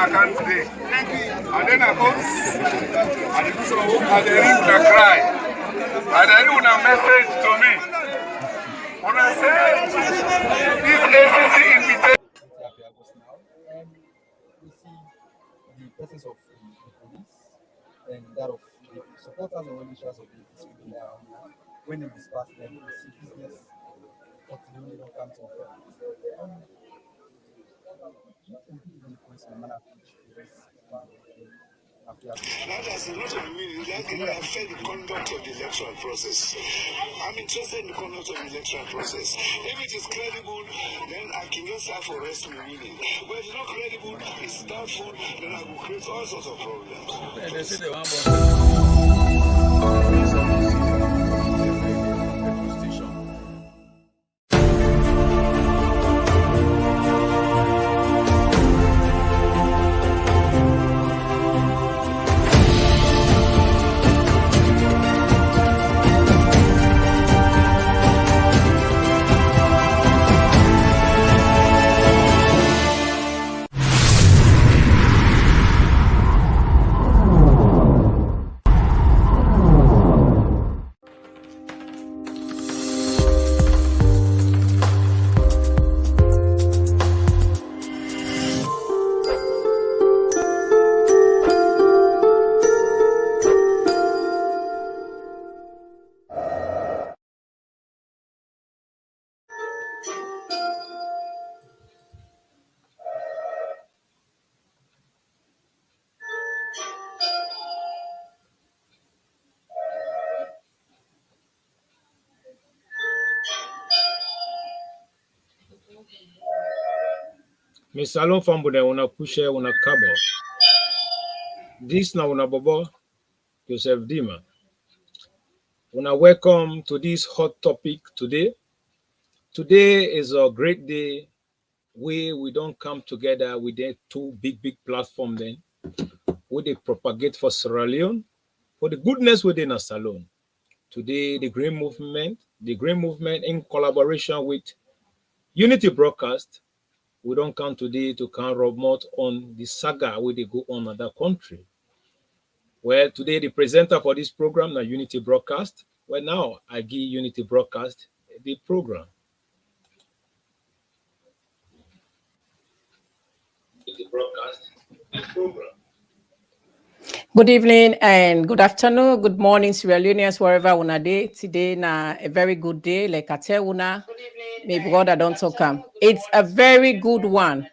account today. And then I go, and the ring can cry. And then when a message to me, when I say this ACC invitation. And we see the presence of the police and that of the supporters and well-wishers of the ACC when they disperse them, we see business continually don't come to effect. That has not only mean that can affect the conduct of the electoral process. I'm interested in the conduct of the electoral process. If it is credible, then I can just have for rest me winning. But if it's not credible, it's doubtful, then I will create all sorts of problems. Miss Salon Fambude, una pushe, una kabo. This na una bobo, Joseph Dima. Una welcome to this hot topic today. Today is a great day where we don't come together with the two big platforms then. Where they propagate for Sierra Leone, for the goodness within a salon. Today, the Green Movement in collaboration with Unity Broadcast, we don't come today to come remote on the saga where they go on other country. Well, today the presenter for this program na Unity Broadcast. Well, now I give Unity Broadcast the program. Good evening and good afternoon, good morning, Sierra Leoneans, wherever una day. Today na a very good day, like I tell una, maybe God I don't talk come. It's a very good one.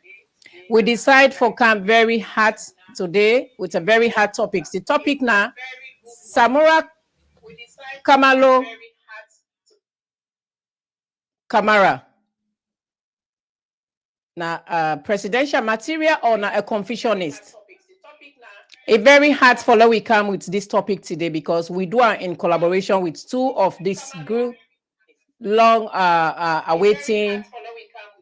We decide for come very hot today with a very hot topics. The topic now, Samura, Kamaloo, Kamara. Now, presidential material or na a Confusionist? A very hard follow we come with this topic today because we do it in collaboration with two of this group long awaiting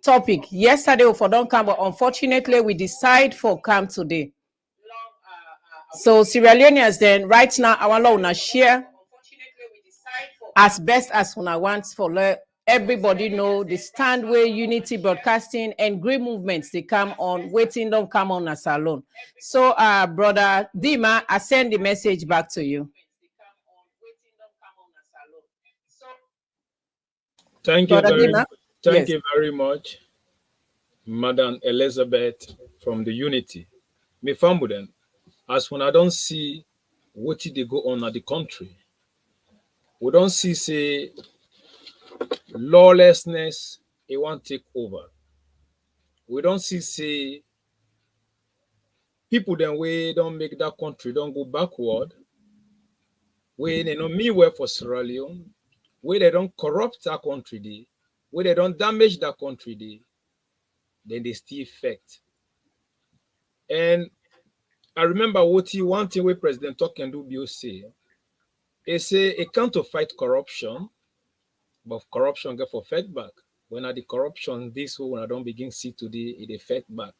topic. Yesterday for don't come, but unfortunately we decide for come today. So Sierra Leoneans then right now I want to share as best as when I want for everybody know the stand where Unity Broadcasting and Green Movements they come on, waiting don't come on a salon. So brother Dima, I send the message back to you. Thank you very much, Madam Elizabeth from the Unity. Me Fambuden, as when I don't see what they go on at the country, we don't see say lawlessness it won't take over. We don't see say people then we don't make that country don't go backward. We they know me well for Sierra Leone, where they don't corrupt that country, where they don't damage that country, then they still effect. And I remember one thing where President talking do be say, he say it can't to fight corruption, but corruption get for fight back. When are the corruption this way, when I don't begin see today, it fight back.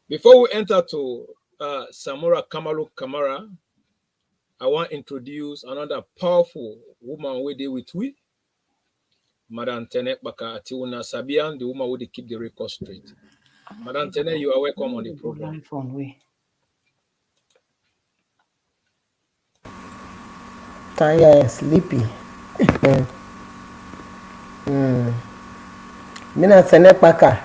Before we enter to Samura Kamara, I want to introduce another powerful woman we deal with Madam Tenek Baka Atiuna Sabian, the woman who keep the record straight. Madam Tene, you are welcome on the program. Tired and sleepy. Mina Tene Paka,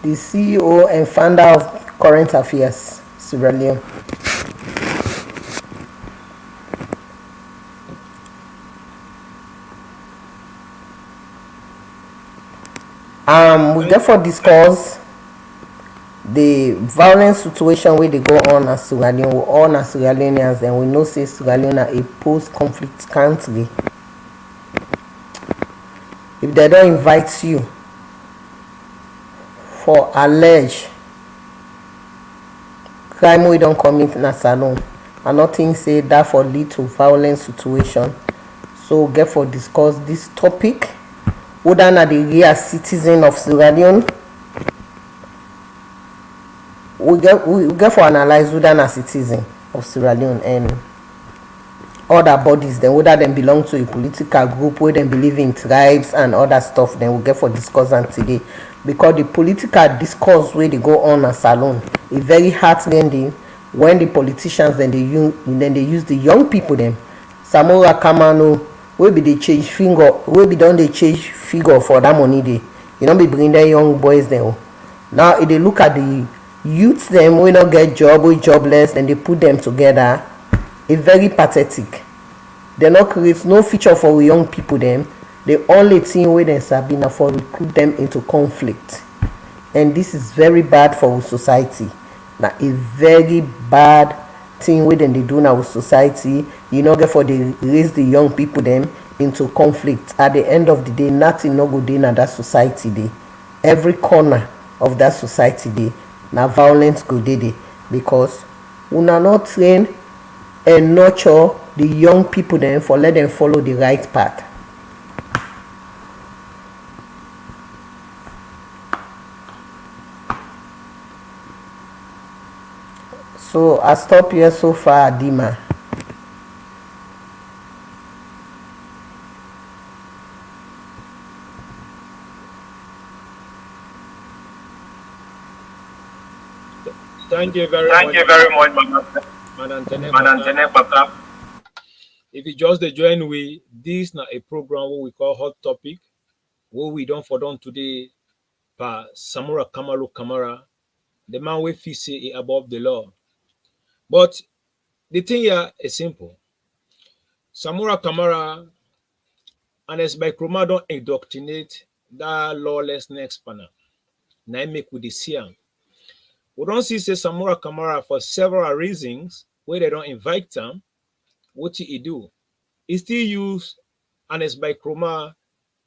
the CEO and founder of Current Affairs, Sierra Leone. We therefore discuss the violent situation where they go on as Sierra Leone. We all as Sierra Leoneans, and we know say Sierra Leone a post-conflict country. If they don't invite you for alleged crime we don't commit in a salon, and nothing say that for lead to violent situation. So we get for discuss this topic. Whether na the real citizen of Sierra Leone, we get for analyze whether na citizen of Sierra Leone and other bodies, then whether them belong to a political group, where them believe in tribes and other stuff, then we get for discuss on today. Because the political discourse where they go on a salon is very heartrending when the politicians then they use the young people them. Samura Kamara wey be dey change finger, wey be don dey change figure for that money dey. You don't be bringing them young boys there. Now if they look at the youths them wey no get job, wey jobless, and they put them together, it's very pathetic. They no create no future for young people them. The only thing wey dem sabi na for recruit them into conflict, and this is very bad for our society. Na a very bad thing wey dem dey do na our society. You know, therefore they raise the young people them into conflict. At the end of the day, nothing no go dey na that society dey. Every corner of that society dey na violence go dey there, because una not train and nurture the young people them for let them follow the right path. So I stop here so far, Adima. Thank you very much, Madam Tene. If you just join we, this na a program what we call Hot Topic, what we don't for done today by Samura Kamara, the man we feel say above the law. But the thing here is simple. Samura Kamara and as by Kroma don't indoctrinate that lawlessness panel. Now make with the Siam. We don't see say Samura Kamara for several reasons where they don't invite them. What he do? He still use and as by Kroma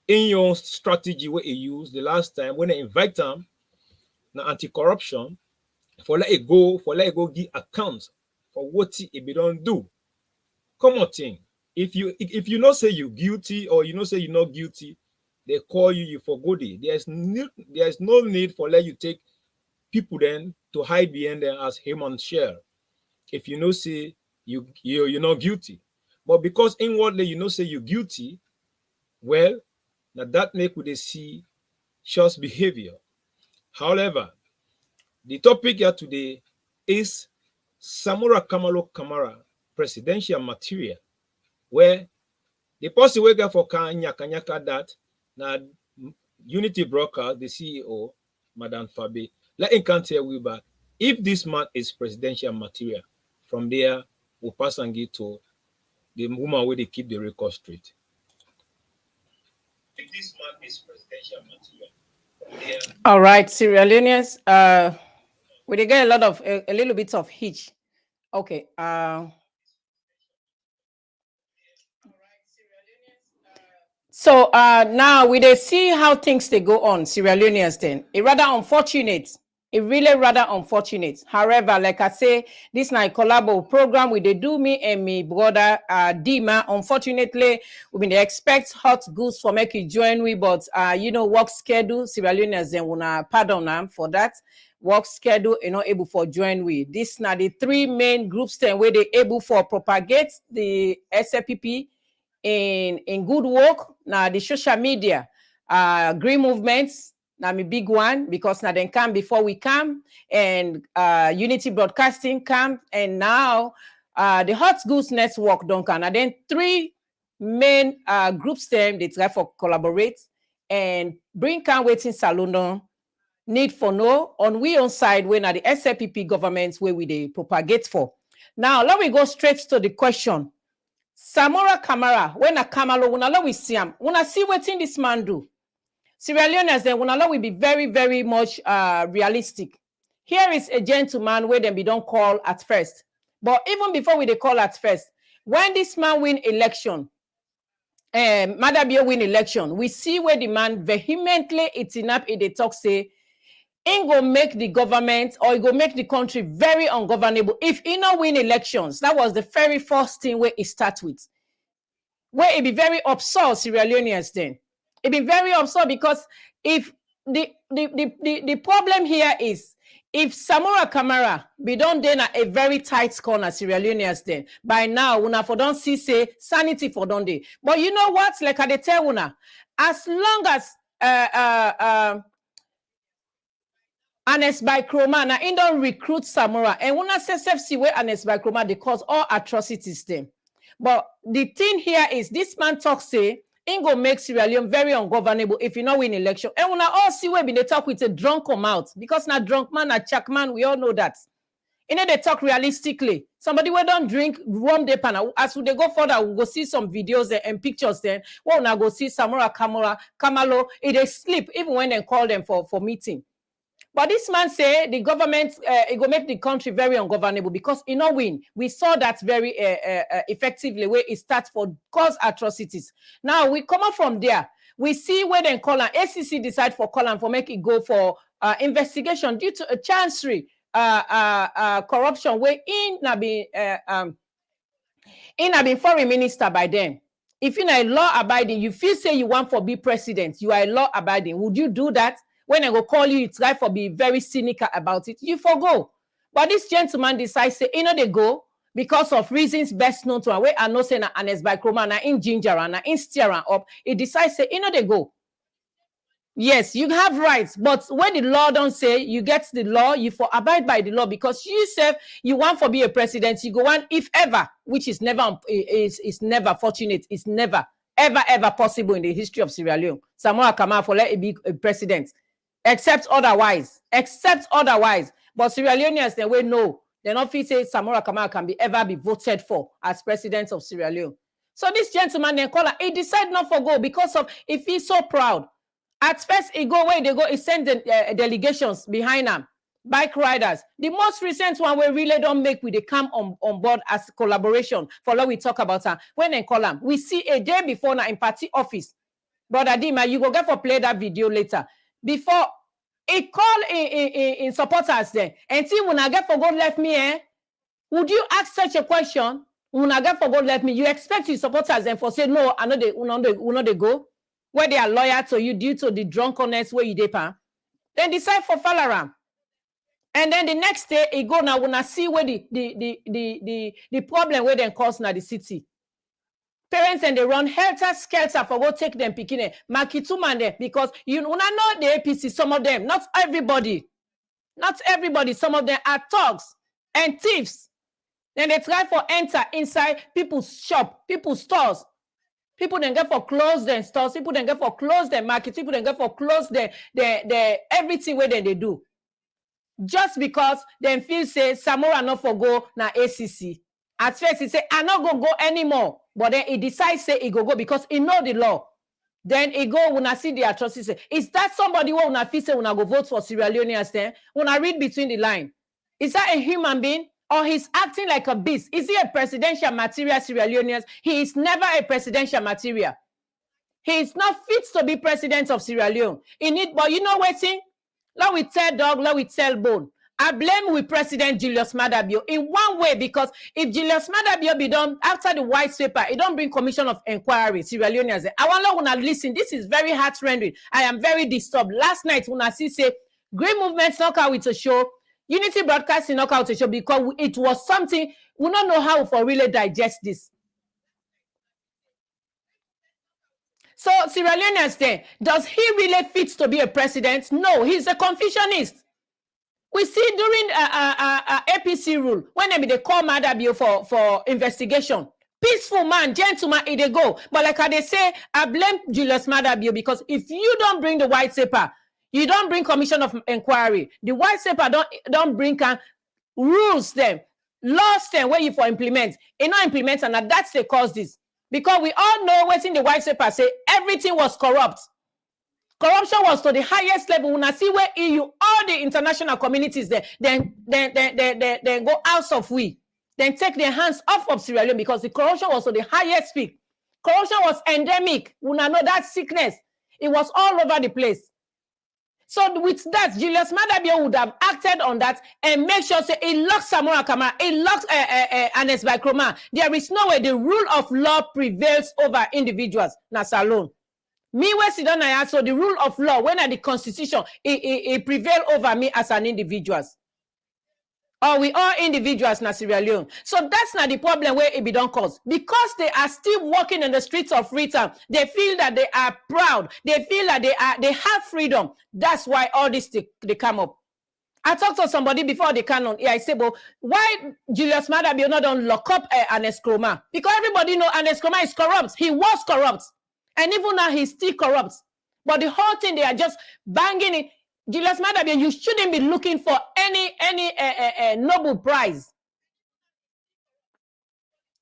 in your strategy where he used the last time when they invite them na anti-corruption for let it go give account for what he be don't do. Come on thing. If you not say you guilty or you not say you're not guilty, they call you for goody. There's no need for let you take people then to hide behind them as human share. If you know say you're not guilty. But because inwardly you know say you're guilty, well, now that make with the see shows behavior. However, the topic here today is Samura Kamara presidential material, where the person we get for Kanyaka that now Unity Broker, the CEO, Madam Fabi, let him can tell we back if this man is presidential material. From there, we'll pass and get to the woman where they keep the record straight. If this man is presidential material. All right, Sierra Leoneans, we get a little bit of hitch. Okay. So now we they see how things they go on, Sierra Leoneans then. It rather unfortunate. It really rather unfortunate. However, like I say, this night collabo program with they do me and me brother Dima. Unfortunately, we been expect hot goods for make you join we, but work schedule, Sierra Leoneans then wanna pardon them for that. Work schedule not able for join we. This now the three main groups then where they able for propagate the SLPP in good work. Now the social media, green movements. Now me big one because now then come before we come, and Unity Broadcasting come, and now the Hot Goose Network don't come. And then 3 main groups them they try for collaborate and bring can waiting saloon need for no on we on side when at the SLPP governments where we they propagate for. Now let me go straight to the question. Samura Kamara, when a kamaloo, when Allah we see him, when I see what this man do. Sierra Leoneans then when Allah will be very, very much realistic. Here is a gentleman where them be don't call at first. But even before we they call at first, when this man win election, Madabio win election, we see where the man vehemently eating up in the talk say, he go make the government or he go make the country very ungovernable if he not win elections. That was the very first thing where he start with. Where it be very absurd, Sierra Leoneans then. It be very absurd because if the problem here is if Samura Kamara be done then a very tight corner, Sierra Leoneans then. By now, una for don't see say sanity for don't they. But you know what? Like I tell una, as long as Honest by Chroma, now in don't recruit Samura, and when I say see where Honest by Chroma, they cause all atrocities them. But the thing here is this man talks say, Ingo makes Sierra Leone very ungovernable if you not win election. And when I all see where they talk with a drunk come out, because now drunk man, a chuck man, we all know that. You know, they talk realistically. Somebody will don't drink rum de pan. As they go further, we'll go see some videos there and pictures then. Well, now go see Samura Kamaloo, they sleep even when they call them for meeting. But this man say the government it will make the country very ungovernable because you know win. We saw that very effectively where it starts for cause atrocities. Now we come up from there. We see where they call ACC decide for call for make it go for investigation due to a chancery corruption where in have been foreign minister by them. If you're a law abiding, you feel say you want for be president, you are a law abiding. Would you do that? When I go call you, it's right for be very cynical about it. You forgo. But this gentleman decides say, you know, they go because of reasons best known to her. Where I know say na Honest by Chroma, na in ginger and in steer up. It decides say, you know, they go. Yes, you have rights, but when the law don't say you get the law, you for abide by the law because you say you want for be a president, you go on if ever, which is never never fortunate, it's never ever possible in the history of Sierra Leone. Samura Kamara for let it be a president. Except otherwise. But Sierra Leoneans, they will know. They not feel say Samura Kamara can ever be voted for as president of Sierra Leone. So this gentleman, then call her, he decide not for go because of if he's so proud. At first, he go where they go, he send the delegations behind him, bike riders. The most recent one we really don't make with the come on board as collaboration for what we talk about her. When they call him, we see a day before now in party office. Brother Dima, you go get for play that video later. Before he call in supporters there and see when I get for God left me, would you ask such a question? When I get for God left me, you expect your supporters then for say no, I know they go where they are loyal to you due to the drunkenness where you depend. Then decide for Falaram. And then the next day he go now when I see where the problem where they cause now the city. Parents and they run helter-skelter for go take them picking Makituma there because you know the APC, some of them, not everybody, some of them are thugs and thieves. Then they try for enter inside people's shop, people's stores. People then get for close their stores, people then get for close their market, people then get for close their everything where they do. Just because they feel say Samura not for go na ACC. At first he say I not go anymore. But then he decides say he go because he know the law. Then he go when I see the atrocity. Is that somebody who when I feel say when I go vote for Sierra Leoneans then? When I read between the line, is that a human being or he's acting like a beast? Is he a presidential material, Sierra Leoneans? He is never a presidential material. He is not fit to be president of Sierra Leone. But you know what thing? Let we tell dog, let we tell bone. I blame with President Julius Madabio in one way because if Julius Madabio be done after the white paper, it don't bring commission of inquiry. Sierra Leoneans, I want to listen. This is very heart-rending. I am very disturbed. Last night when I see say Green Movement knock out with a show, Unity Broadcasting knock out a show because it was something we don't know how for really digest this. So Sierra Leoneans there, does he really fit to be a president? No, he's a Confusionist. We see during APC rule, when they call Madabio for investigation, peaceful man, gentleman, they go. But like they say, I blame Julius Madabio because if you don't bring the white paper, you don't bring commission of inquiry. The white paper don't bring rules them, laws them where you for implement. You not implement, and that's the cause this. Because we all know what's in the white paper say everything was corrupt. Corruption was to the highest level. When I see where EU, all the international communities there, then go out of we, then take their hands off of Sierra Leone because the corruption was to the highest peak. Corruption was endemic. We know that sickness. It was all over the place. So with that, Julius Madabio would have acted on that and make sure say it locks Samura Kamara, it locks Anes Bakroma. There is no way the rule of law prevails over individuals. That's alone. Me, so the rule of law, when at the constitution, it prevail over me as an individual. Or we all individuals na Sierra Leone. So that's not the problem where it be done cause. Because they are still walking in the streets of freedom, they feel that they are proud. They feel that they have freedom. That's why all this they come up. I talked to somebody before the canon. Yeah, I said, well, why Julius Madabio not don't lock up Anes Kroma? Because everybody know Anes Kroma is corrupt. He was corrupt. And even now, he's still corrupt. But the whole thing, they are just banging it. Julius Madabio, you shouldn't be looking for any Nobel Prize.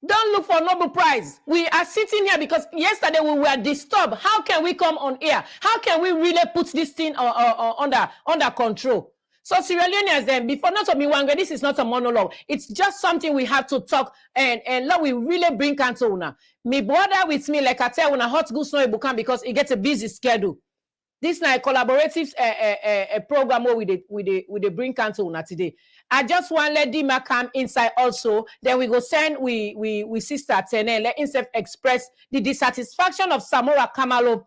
Don't look for Nobel Prize. We are sitting here because yesterday we were disturbed. How can we come on air? How can we really put this thing under control? So Sierra Leoneans then, before not to be one, this is not a monologue. It's just something we have to talk and let we really bring cancer now. Me bother with me like I tell when a hot goose no can because it gets a busy schedule. This is a collaborative program where we bring cancer now today. I just want let Dima come inside also. Then we go send we sister Tene let himself express the dissatisfaction of Samura Kamalo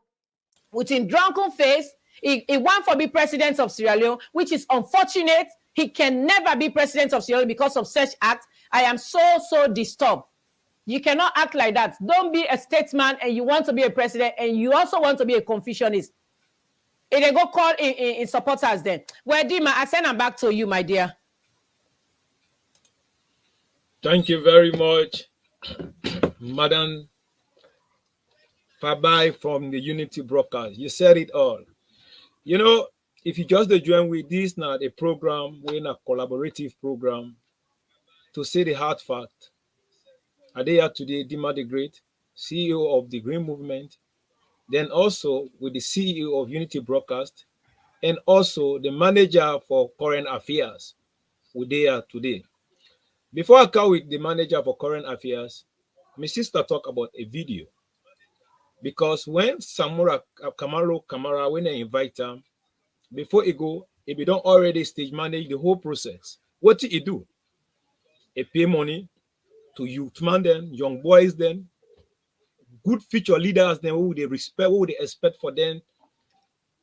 with in drunken face. He want to be president of Sierra Leone, which is unfortunate. He can never be president of Sierra Leone because of such act. I am so disturbed. You cannot act like that. Don't be a statesman and you want to be a president and you also want to be a Confucionist. And they go call in supporters then. Well, Dima, I send them back to you, my dear. Thank you very much, Madam Fabai from the Unity Broadcast. You said it all. You know, if you just join with this now, a program, we're in a collaborative program to say the hard fact. Are they here today, Dima the Great, CEO of the Green Movement, then also with the CEO of Unity Broadcast, and also the manager for current affairs. We're there today. Before I come with the manager for current affairs, my sister talk about a video. Because when Samura Kamara, when they invite him, before he go, if he don't already stage manage the whole process, what did he do? He pay money to youth man then, young boys then, good future leaders then, who they respect, who they expect for them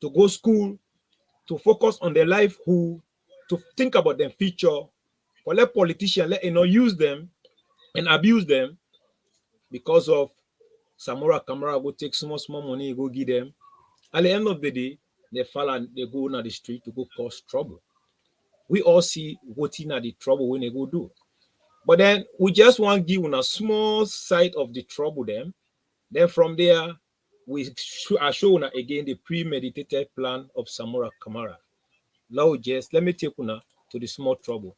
to go school, to focus on their life, who to think about their future, for let politicians let use them and abuse them because of Samura Kamara go take small money, go give them. At the end of the day, they fall and they go on the street to go cause trouble. We all see what in the trouble when they go do. But then we just want to give on a small side of the trouble them. Then from there, we are showing again the premeditated plan of Samura Kamara. Now just let me take una to the small trouble.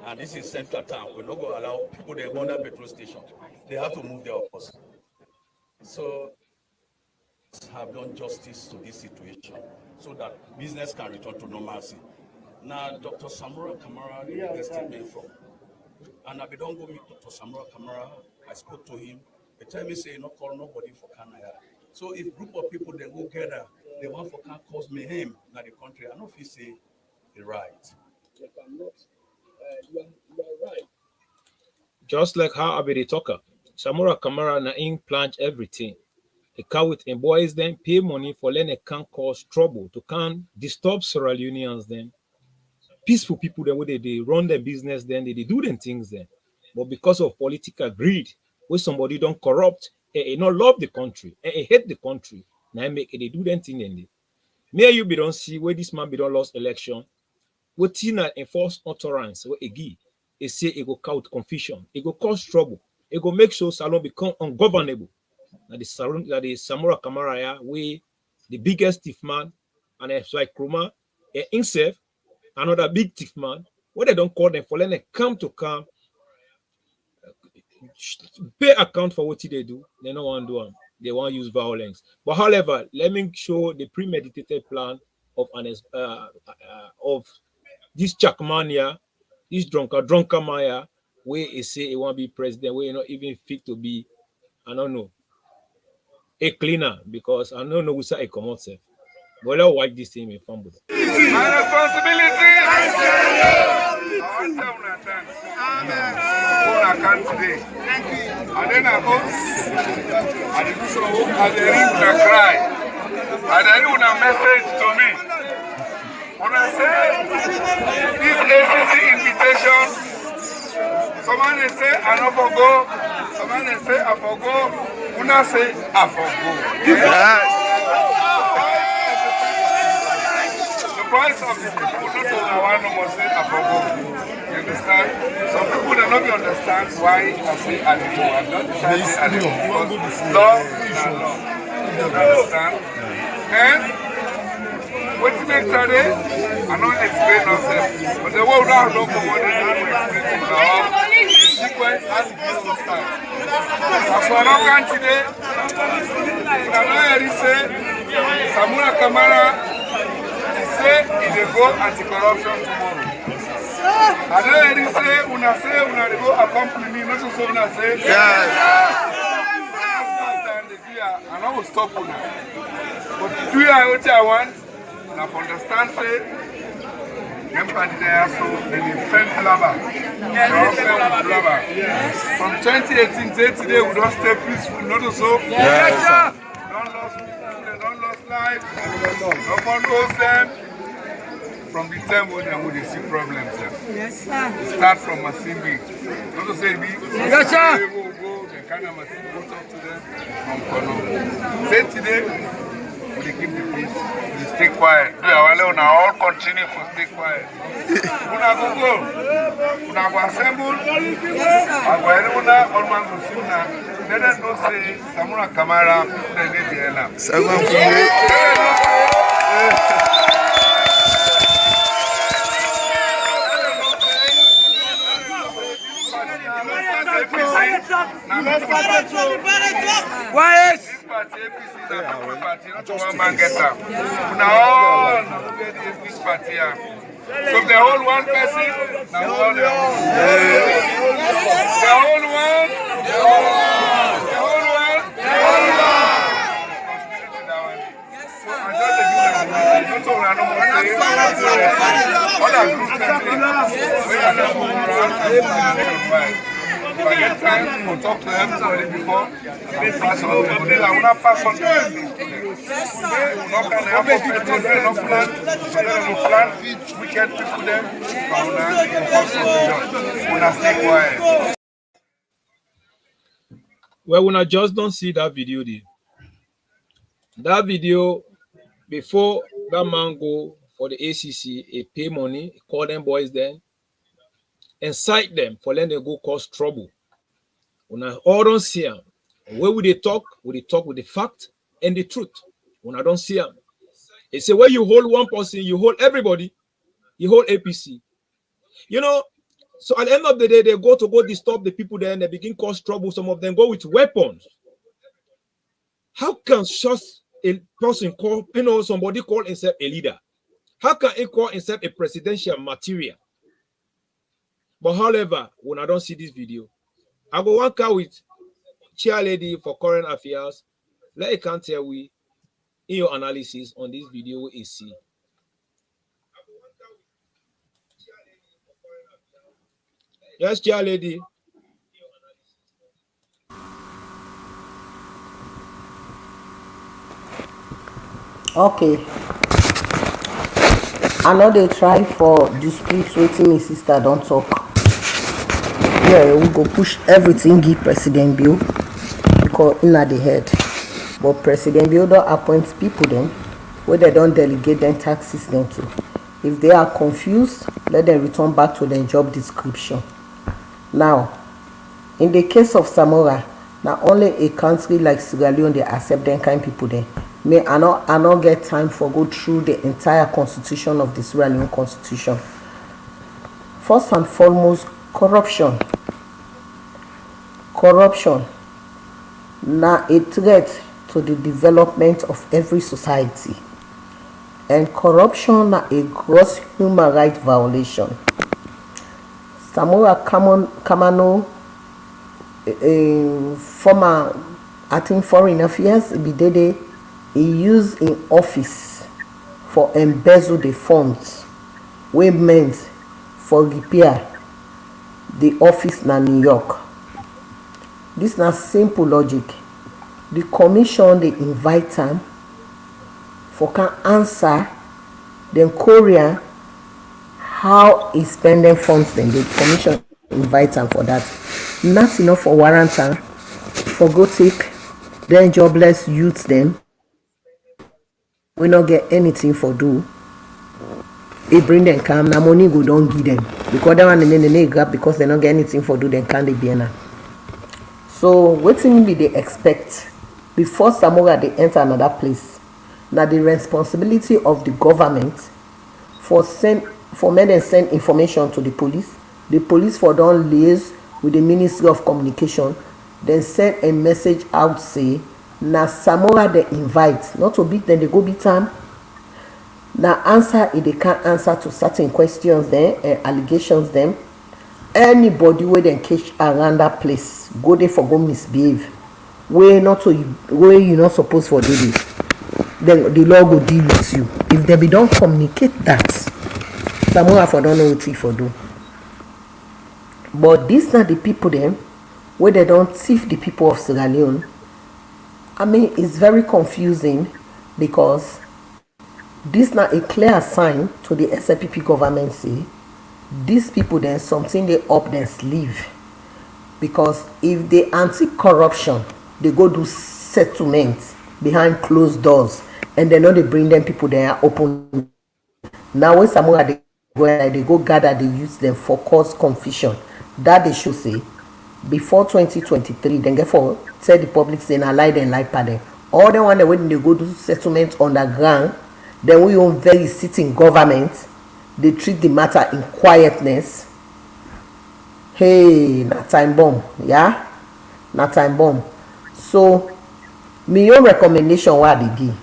And this is central town. We're not going to allow people to go to the petrol station. They have to move their office. So have done justice to this situation so that business can return to normalcy. Now, Dr. Samura Kamara, the statement from. And I don't go meet Dr. Samura Kamara. I spoke to him. They tell me, say, no call nobody for Kanaya. So if group of people, they go together, they want for can cause mayhem in the country. I don't know if you say the right. If I'm not, you are right. Just like how Abedi Talker, Samura Kamara na implant everything. The car with boys then pay money for letting can cause trouble to can disturb Sierra Leoneans then. Peaceful people then where they run their business then they do them things then. But because of political greed, where somebody don't corrupt, not love the country, hate the country. Now make they do them thing in it. May you be don't see where this man be don't lost election. What Tina enforce utterance where again it say it go cause confusion, it go cause trouble, it go make sure Salon become ungovernable. Now the Salon that the Samura Kamara we the biggest thief man, and it's like Kruma, himself, another big thief man. What they don't call them for, let them come pay account for what they do. They don't want to do them. They want to use violence. But however, let me show the premeditated plan of of this Chakmania, this drunker Maya, where he say he want to be president, where he not even fit to be, I don't know, a cleaner, because I don't know who say a common self. But let's watch this thing in Fambo. My responsibility. I can today. And then I go and do so and they ring and cry. And then you a message to me. When I say this ACC invitation, someone they say I don't forgo, someone they say I forgo, una say I forgo. Yes. The price of the people not only one no more say I forgo. You understand? Some people do not understand why I say animal. I'm not deciding animal because love is love. You understand? And what you make today, I don't explain myself. But the world now don't come on and don't explain it now. The sequence has to be understood. As for our country today, I say, Samura Kamara, he said he will go anti-corruption tomorrow. I don't say, una go accompany me, not so una say, yes. I know we'll stop una. But do you know what I want? And I understand, say, everybody there, so they defend blabber. From 2018 to today, we don't stay peaceful, not so. Yes, sir. We don't lose people, they don't lose life. No one knows them. From the time when they see problems, yes, sir. It starts from Masimbi. Not to say, yes, sir. They will go, the kind of Masimbi, go talk to them from Kono. Say today, we keep the peace, we stay quiet. We all continue to stay quiet. Una go, una go assemble, una alman go suna. Let us know say Samura Kamara, people they need the elam. Why is this party APC the party not one man get up? Now this party. So the whole one person, now all the whole one, the whole one. So I don't if I get time, we'll talk to everybody before and pass on them. I will not pass on them. Today, we're not going to have no plan. We can't people them. We're not stay quiet. Well, when I just don't see that video there. That video, before that man go for the ACC, he pay money, he call them boys then, incite them for letting them go cause trouble. When I all don't see them, where would they talk? Would they talk with the fact and the truth? When I don't see them, they say where you hold one person, you hold everybody, you hold APC. You know, so at the end of the day, they go disturb the people there and they begin cause trouble. Some of them go with weapons. How can just a person call, somebody call himself a leader? How can he call himself a presidential material? But however, when I don't see this video, I go one car with chair lady for current affairs. Let it can tell we in your analysis on this video what you see. Yes, chair lady. Okay. I know they try for dispute waiting my sister don't talk. Yeah, we go push everything give President Bill because call in at the head. But President Biodo appoints people then where they don't delegate them taxes them to. If they are confused, let them return back to their job description. Now, in the case of Samura, now only a country like Sierra Leone they accept them kind people there. May I not get time for go through the entire constitution of the Sierra Leone constitution. First and foremost, corruption. Corruption now a threat to the development of every society. And corruption na a gross human rights violation. Samura Kamano, a former, I think, foreign affairs, he used in office for embezzle the funds we meant for repair the office na New York. This na simple logic. The commission they invite them for can answer then Korea how he spend them funds. Then the commission invite them for that. Not enough for warrant them for go take then jobless youths them. We not get anything for do. They bring them come na money go don't give them because they want to grab because they not get anything for do then can they be enough. So what thing be they expect before Samura they enter another place? Now the responsibility of the government for men and send information to the police for don't liaise with the Ministry of Communication, then send a message out say now Samura they invite, not to beat them they go beat them. Now answer if they can't answer to certain questions then allegations them. Anybody where they catch around that place, go there for go misbehave. Where you not supposed for do this. Then the law will deal with you. If they don't communicate that, Samura for don't know what he for do. But these are the people then where they don't thief the people of Sierra Leone. I mean, it's very confusing because this not a clear sign to the SLPP government say these people then something they up their sleeve, because if they anti-corruption they go do settlements behind closed doors and they know they bring them people there open. Now when Samura they go gather they use them for cause confusion that they should say before 2023 then get for tell the public say na lie them like pardon all the one when they go do settlements underground then we own very sitting government. They treat the matter in quietness. Hey, na time bomb, yeah? Na time bomb. So, my own recommendation what they give.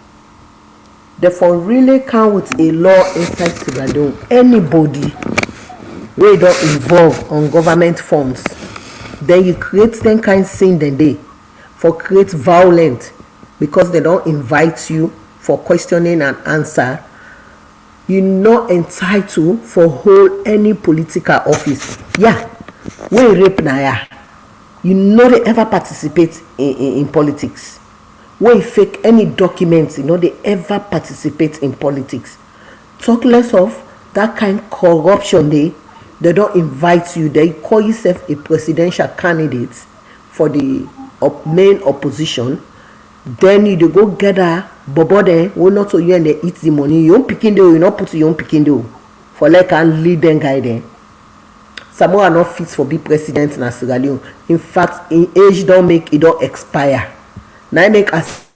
Therefore, really come with a law inside Sierra Leone. Anybody where don't involve on government funds, then you create them kind of thing then they for create violence because they don't invite you for questioning and answer. You're not entitled for hold any political office. Yeah, when rape na ya, you not ever participate in politics. When fake any documents, you know they ever participate in politics. Talk less of that kind of corruption. They don't invite you. They call yourself a presidential candidate for the main opposition. Then you go gather bobo there will not to you and they eat the money. You don't picking you not put your own picking for like and lead them guy there. Samura are not fit for be president in Sierra Leone. In fact, in age don't make it don't expire. Now I make us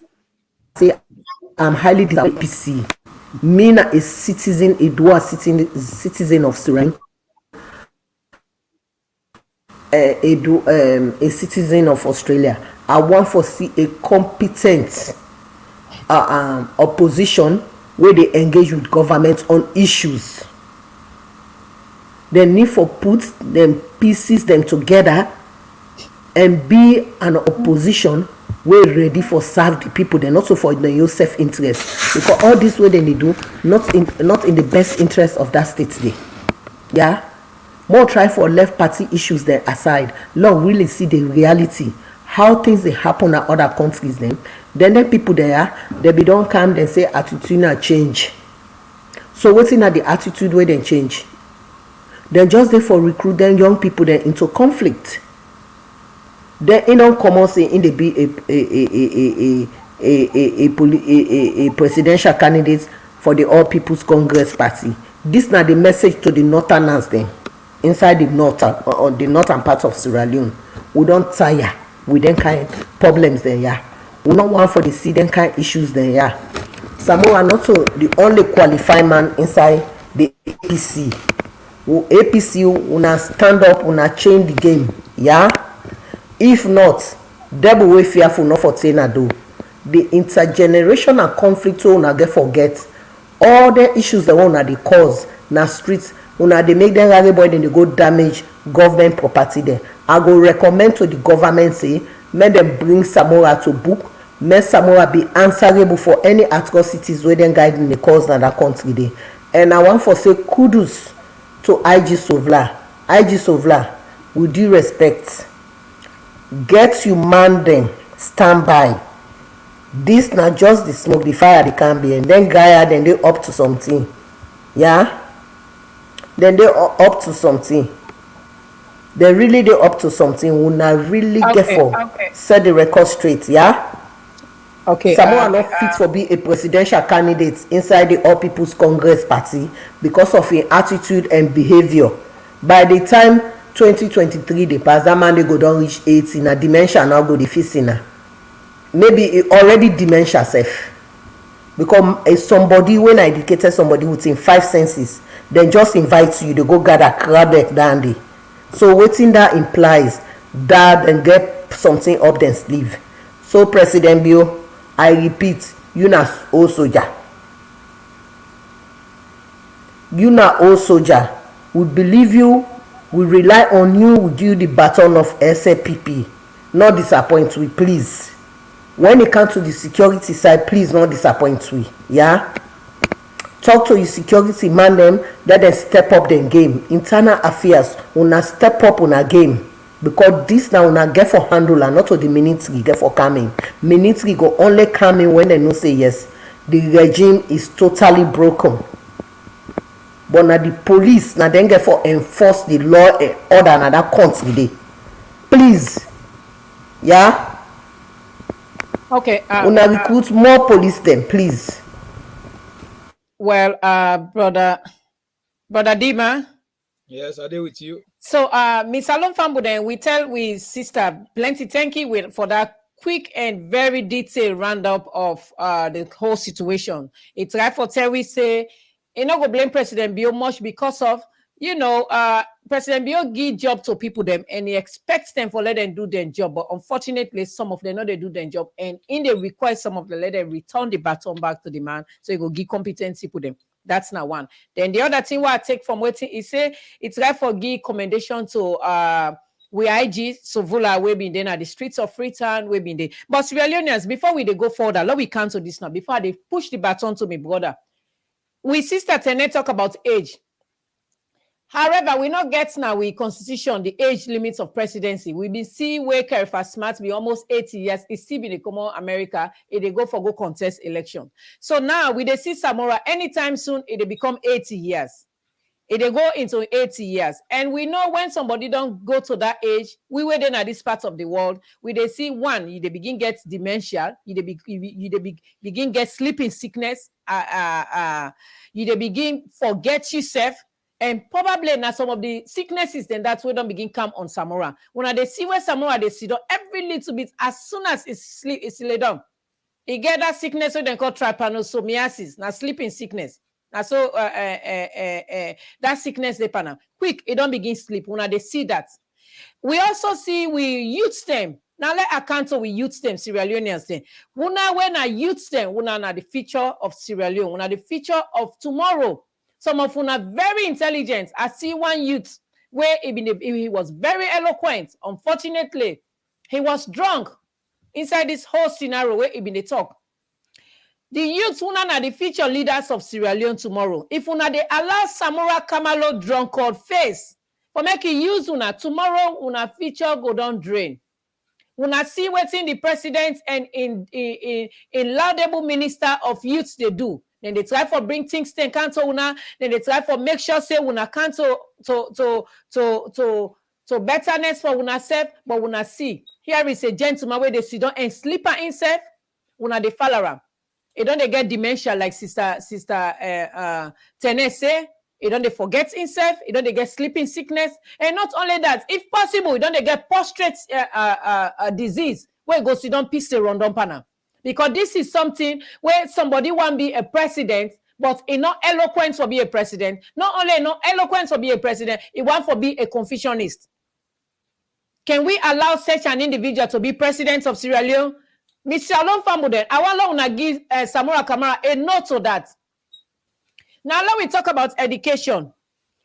say I'm highly disappointed. PC. Me na a citizen, a dual citizen of Sierra Leone. A citizen of Australia. I want to see a competent opposition where they engage with government on issues. They need for put them pieces them together and be an opposition where ready for serve the people. They're not so for your self-interest, because all this way they do not in the best interest of that state today. Yeah, more try for left party issues then aside. Long really see the reality. How things they happen in other countries then people there they be don't come and say attitude na change. So what's in the attitude where they change? Then just therefore recruit them young people then into conflict. Then he don't come out say in the be a presidential candidate for the All People's Congress Party. This na the message to the northerners then inside the northern part of Sierra Leone. We don't tire with them kind problems there, yeah. We not want for the see them kind issues there, yeah. Samura not so the only qualified man inside the APC. APC una stand up, una change the game, yeah. If not, devil wey fearful not for tena do. The intergenerational conflict wey una get forget all the issues that una dey cause na streets una dey make them rally boy, then they go damage government property there. I go recommend to the government say make them bring Samura to book, make Samura be answerable for any atrocities wey dem guide in the cause na that country dey. And I want for say kudos to IG Sovla. IG Sovla, with due respect, get you man dem stand by. This na just the smoke, the fire they can be, and then Gaia then they up to something, yeah. Then they up to something. They really they up to something. Una really get for set the record straight, yeah. Okay. Samura not fit for be a presidential candidate inside the All People's Congress Party because of his attitude and behavior. By the time 2023 they pass, that man they go down reach 80 na dementia now go the fisina. Maybe he already dementia self. Because somebody when I educated somebody within 5 senses, then just invite you to go gather crowd down there. So waiting that implies that and get something up their sleeve. So President Bio, I repeat, you na old soldier. You na old soldier. We believe you, we rely on you, we give you the baton of SLPP. Not disappoint we, please. When it comes to the security side, please not disappoint we. Yeah? Talk to your security man them, let them step up their game. Internal affairs, una step up on a game. Because this now una get for handle and not to the military get for coming. Military go only coming when they know say yes. The regime is totally broken. But now the police now then get for enforce the law and order in that country day. Please. Yeah? Okay. Una recruit more police then, please. Well, brother Dima. Yes, I deal with you. So, Miss Alon Fambu, we tell we sister plenty thank you for that quick and very detailed roundup of the whole situation. It's right for tell we say, you know, go blame President Bio much because of, you know, President Bio give job to people them and he expects them for let them do their job. But unfortunately, some of them know they do their job and in the request, some of them let them return the baton back to the man. So you go give competency to them. That's not one. Then the other thing what I take from waiting is say it's right for give commendation to we IG Sovula we been there at the streets of Freetown we been there. But Sierra Leoneans, before we they go further, let we cancel this now. Before they push the baton to me brother, we sister Tene talk about age. However, we not get now we constitution the age limits of presidency. We be see where Karifa Smart be almost 80 years. It's still in the common America. If they go contest election. So now we they see Samura anytime soon. It they become 80 years. It they go into 80 years. And we know when somebody don't go to that age, we were then at this part of the world. We they see one, they begin get dementia. You begin get sleeping sickness. You they begin forget yourself. And probably now some of the sicknesses, then that's where they begin come on Samura. When they see where Samura they sit down, every little bit, as soon as it's lay down, you get that sickness where they call trypanosomiasis, now sleeping sickness. Now so that sickness they pana quick, it don't begin sleep. When they see that, we also see we youth them. Now let account we youth them Sierra Leoneans then. When I youth them, when are the future of Sierra Leone, when are the future of tomorrow. Some of them are very intelligent. I see one youth where he was very eloquent. Unfortunately, he was drunk inside this whole scenario where he been the talk. The youth who are the future leaders of Sierra Leone tomorrow. If una they allow Samura kamaloo drunkard face for making use una tomorrow, una future go down drain. Una see what's in the president and in laudable minister of youth they do. Then they try for bring things to cancel una. Then they try for make sure say una cancel to So betterness for una self, but una see. Here is a gentleman where they sit down and sleep on himself, una they follow around. It don't they get dementia like sister Tene say. It don't they forget himself. It don't they get sleeping sickness. And not only that, if possible, it don't they get prostrate disease where it goes to don't piss around pana. Because this is something where somebody want be a president, but it not eloquent for be a president. Not only not eloquent for be a president, it want for be a Confusionist. Can we allow such an individual to be president of Sierra Leone? Mr. Alon Famuden, I want to give Samura Kamara a note to that. Now, let me talk about education.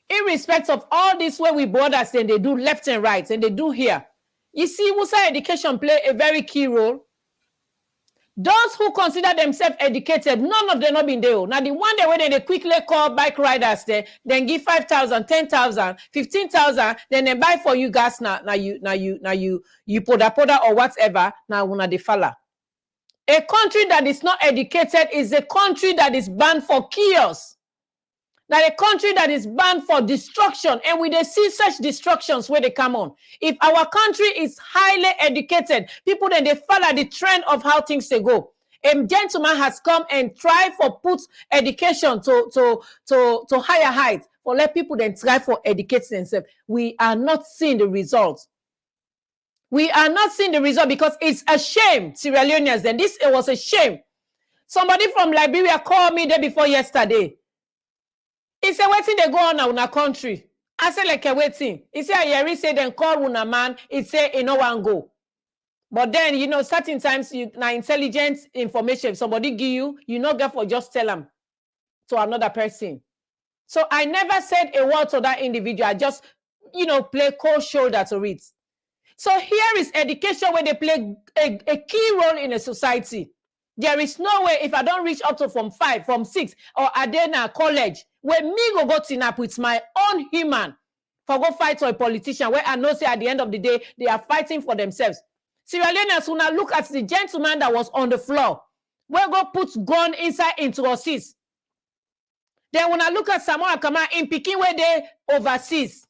Irrespective of all this where we borders and they do left and right, and they do here. You see, Musa education play a very key role. Those who consider themselves educated, none of them not been there. Now, the one day when they quickly call bike riders, then give 5,000, 10,000, 15,000, then they buy for you gas now you poda or whatever. Now, una de falla. A country that is not educated is a country that is banned for chaos. Now, a country that is banned for destruction, and we they see such destructions where they come on. If our country is highly educated, people then they follow the trend of how things they go. A gentleman has come and tried for put education to higher heights, for let people then try for educate themselves. We are not seeing the results. We are not seeing the result because it's a shame, Sierra Leoneans. Then this it was a shame. Somebody from Liberia called me day before yesterday. He said, waiting they go on in our country. I said, like, waiting. He said, Yeri said, then call una man. He said, no one go. But then, you know, certain times, now intelligence information, if somebody give you not get for just tell them to another person. So I never said a word to that individual. I just, you know, play cold shoulder to it. So here is education where they play a key role in a society. There is no way if I don't reach up to from 5, from 6, or Adena college, where me go team up with my own human for go fight for a politician, where I know say at the end of the day, they are fighting for themselves. Sierra Leoneans will now look at the gentleman that was on the floor, where go put gun inside into our seas. Then when I look at Samura Kamara in Peking where they overseas.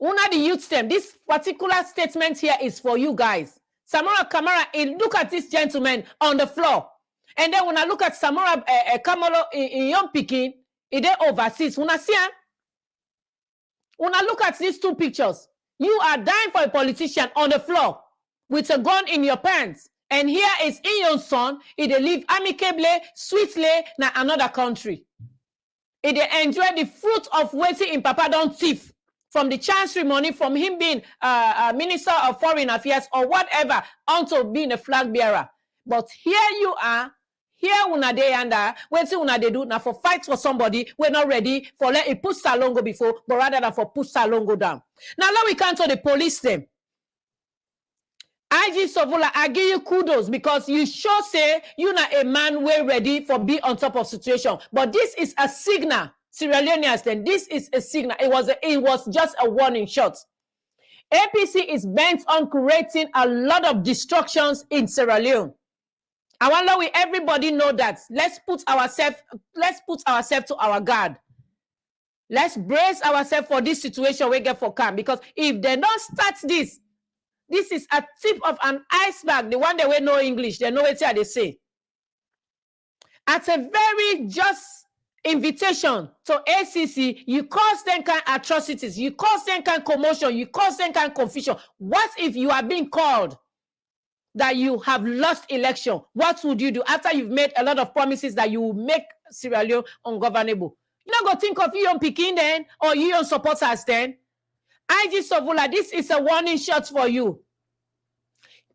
Una the youth stem, this particular statement here is for you guys. Samura Kamara, look at this gentleman on the floor. And then when I look at Samura Kamaloo in young Peking, it they overseas. Una see him? Una look at these two pictures. You are dying for a politician on the floor with a gun in your pants. And here is in your son, it they live amicably, sweetly, in another country. It they enjoy the fruit of waiting in Papa don't thief. From the chancery money, from him being a minister of foreign affairs or whatever, onto being a flag bearer. But here you are, here una dey under, when see una dey do now for fight for somebody, we're not ready for let it push Salongo before, but rather than for push Salongo down. Now let we come to the police them. IG Sovula, I give you kudos because you sure say you're not a man we're ready for be on top of situation. But this is a signal. Sierra Leoneans, then this is a signal. It was just a warning shot. APC is bent on creating a lot of destructions in Sierra Leone. I want to everybody know that. Let's put ourselves to our guard. Let's brace ourselves for this situation we get for calm. Because if they don't start this is a tip of an iceberg. The one that we know English, they know what they say. At a very just invitation to ACC, you cause them kind of atrocities, you cause them kind of commotion, you cause them kind of confusion. What if you are being called that you have lost election? What would you do after you've made a lot of promises that you will make Sierra Leone ungovernable? You're not going to think of you on Peking then, or you on supporters then. IG Sovula, this is a warning shot for you.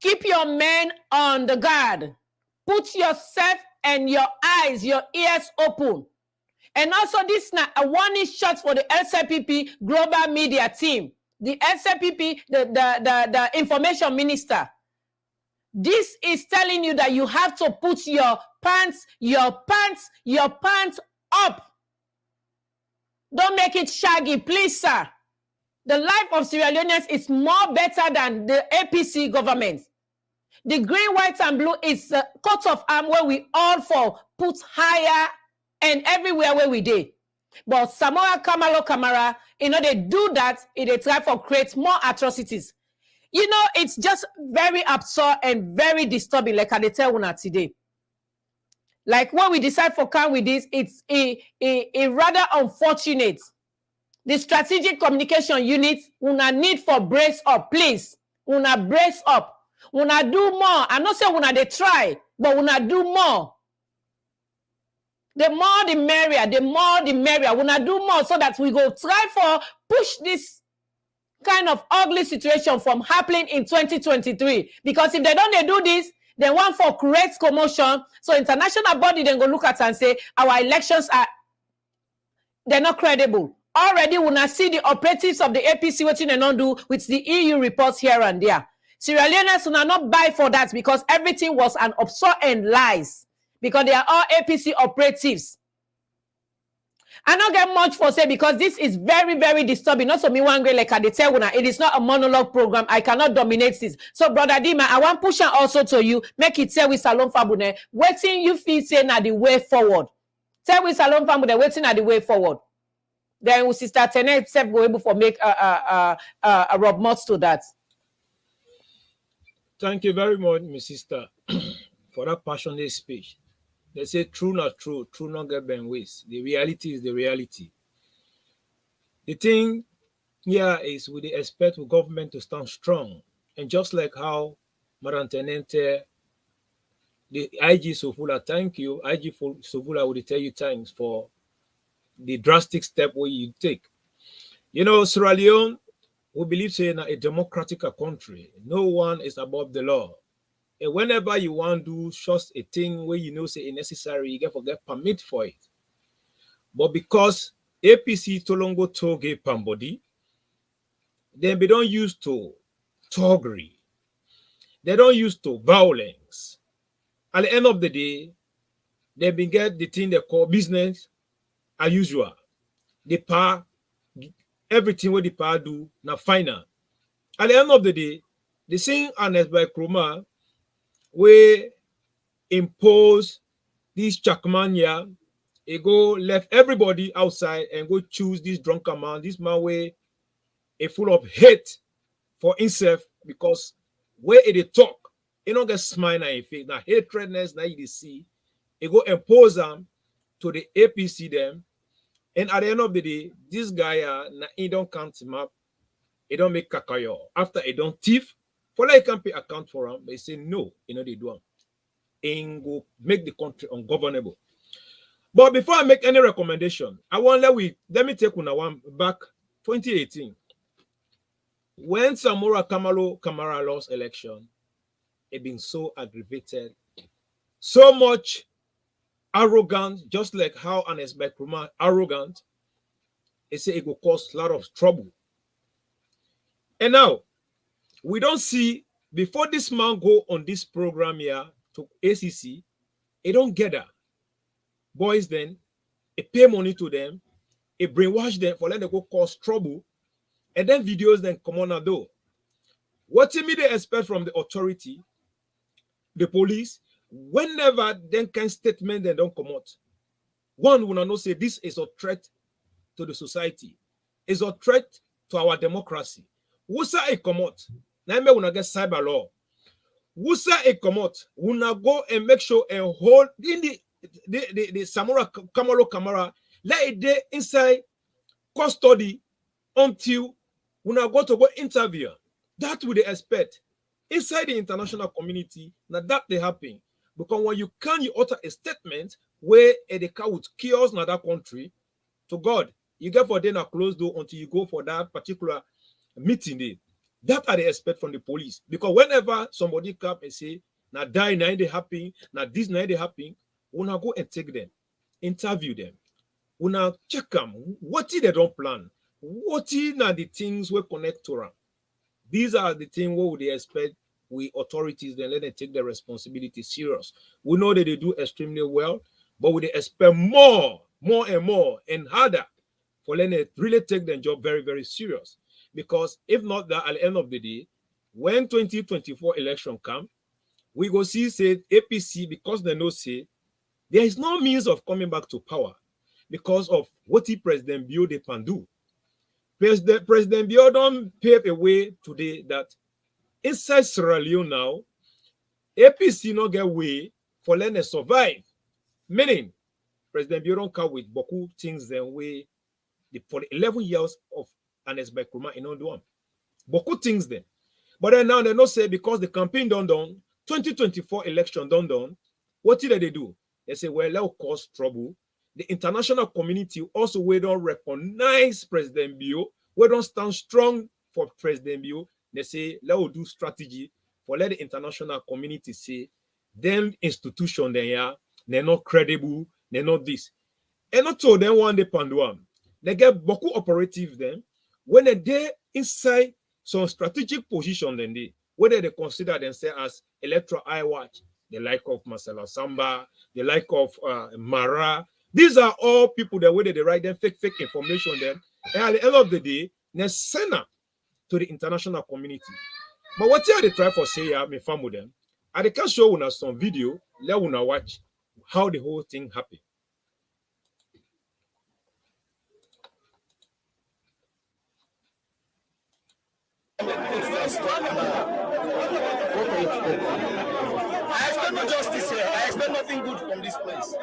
Keep your men on the guard. Put yourself and your eyes, your ears open. And also this is a warning shot for the LCPP global media team. The LCPP, the information minister. This is telling you that you have to put your pants up. Don't make it shaggy, please, sir. The life of Sierra Leoneans is more better than the APC government. The green, white, and blue is a coat of arms where we all for put higher and everywhere where we did. But Samura Kamara, they do that, they try for create more atrocities. It's just very absurd and very disturbing, like I tell una today. Like when we decide for come with this, it's a rather unfortunate. The strategic communication unit, una need for brace up, please. Una brace up. Una do more. I'm not saying una they try, but una do more. The more the merrier, the more the merrier. Una do more so that we go try for push this kind of ugly situation from happening in 2023. Because if they don't do this, they want for create commotion. So international body then go look at and say our elections they're not credible. Already when I see the operatives of the APC what they don't do with the EU reports here and there. Sierra Leoneans will not buy for that because everything was an absurd and lies. Because they are all APC operatives. I don't get much for say because this is very, very disturbing. Not so me one great like I tell you, it is not a monologue program. I cannot dominate this. So, Brother Dima, I want push also to you. Make it tell with Salon Fabune. Waiting you feel say now the way forward. Tell with Salon Fabune waiting at the way forward. Then we Sister Tenet self go able for make a Rob Motts to that. Thank you very much, my sister, for that passionate speech. They say true not true, true not get ben waste. The reality is the reality. The thing here is we expect the government to stand strong. And just like how Madam Tenente, the IG Sofula, thank you. IG Sofula will tell you thanks for the drastic step where you take. Sierra Leone, we believe in a democratic country. No one is above the law. And whenever you want to do just a thing where say it's necessary, you get permit for it. But because APC Tolongo Toge Pambodi, then they don't use to toggery. They don't use to violence. At the end of the day, they been get the thing they call business as usual. The power, everything what the power do, now final. At the end of the day, the thing honest by Kroma, we impose this Chakmania, he go left everybody outside and go choose this drunken man. This man way a full of hate for himself because where they talk, he don't get smile in face. Now hatredness, now you see, he go impose them to the APC them. And at the end of the day, this guy, he don't count him up. He don't make kakayo. After he don't thief, for like he can pay account for him, they say no, they do him. And go make the country ungovernable. But before I make any recommendation, I want let me take one back 2018. When Samura Kamara lost election, it been so aggravated, so much arrogant, just like how Anes Bekruma arrogant. They say it will cause a lot of trouble. And now we don't see before this man go on this program here to ACC, they don't gather boys then, it pay money to them, it brainwash them for letting them go cause trouble, and then videos then come on and do. What do they expect from the authority, the police, whenever then can statement they don't come out? One will not say this is a threat to the society, is a threat to our democracy. Wusa it come out? Now we will get cyber law. Wusa it come out? We will go and make sure and hold in the Samura Kamara, let it there inside custody until we now go to go interview. That would they expect inside the international community. Now that they happen because when you utter a statement where a car would chaos in that country, to God, you get for then a closed door until you go for that particular meeting day. That are they expect from the police because whenever somebody come and say now die now they happen, now this now they happen. We now go and take them, interview them. We now check them. What they don't plan? What are the things we connect to them? These are the things what would they expect we authorities then let them take their responsibility serious. We know that they do extremely well, but we expect more and harder for letting them really take their job very, very serious. Because if not that, at the end of the day, when 2024 election come, we go see say APC because they know say there is no means of coming back to power. because of what the President Bio de Pandu. President Bio don't pave a way today that inside Sierra Leone now, APC no get way for them to survive. Meaning, President Bio don't come with Boku things then way for the 11 years of Anes Bekruma in on one. Boku things then. But then now they not say because the campaign done, 2024 election done, what did they do? They say, well, that will cause trouble. The international community also we don't recognize President Bio. We don't stand strong for President Bio. They say, let us do strategy for let the international community say, them institution they're not credible, they're not this. And not told them one day Panduam. They get Boku operative them when they inside some strategic position then they whether they consider themselves as electoral eye watch, the like of Marcela Samba, the like of Mara. These are all people that whether they write them fake information then, and at the end of the day, they send up to the international community. But what they try for say me farm with them, I can show you some video, let you watch how the whole thing happened. I expect no justice here. I expect nothing good from this place.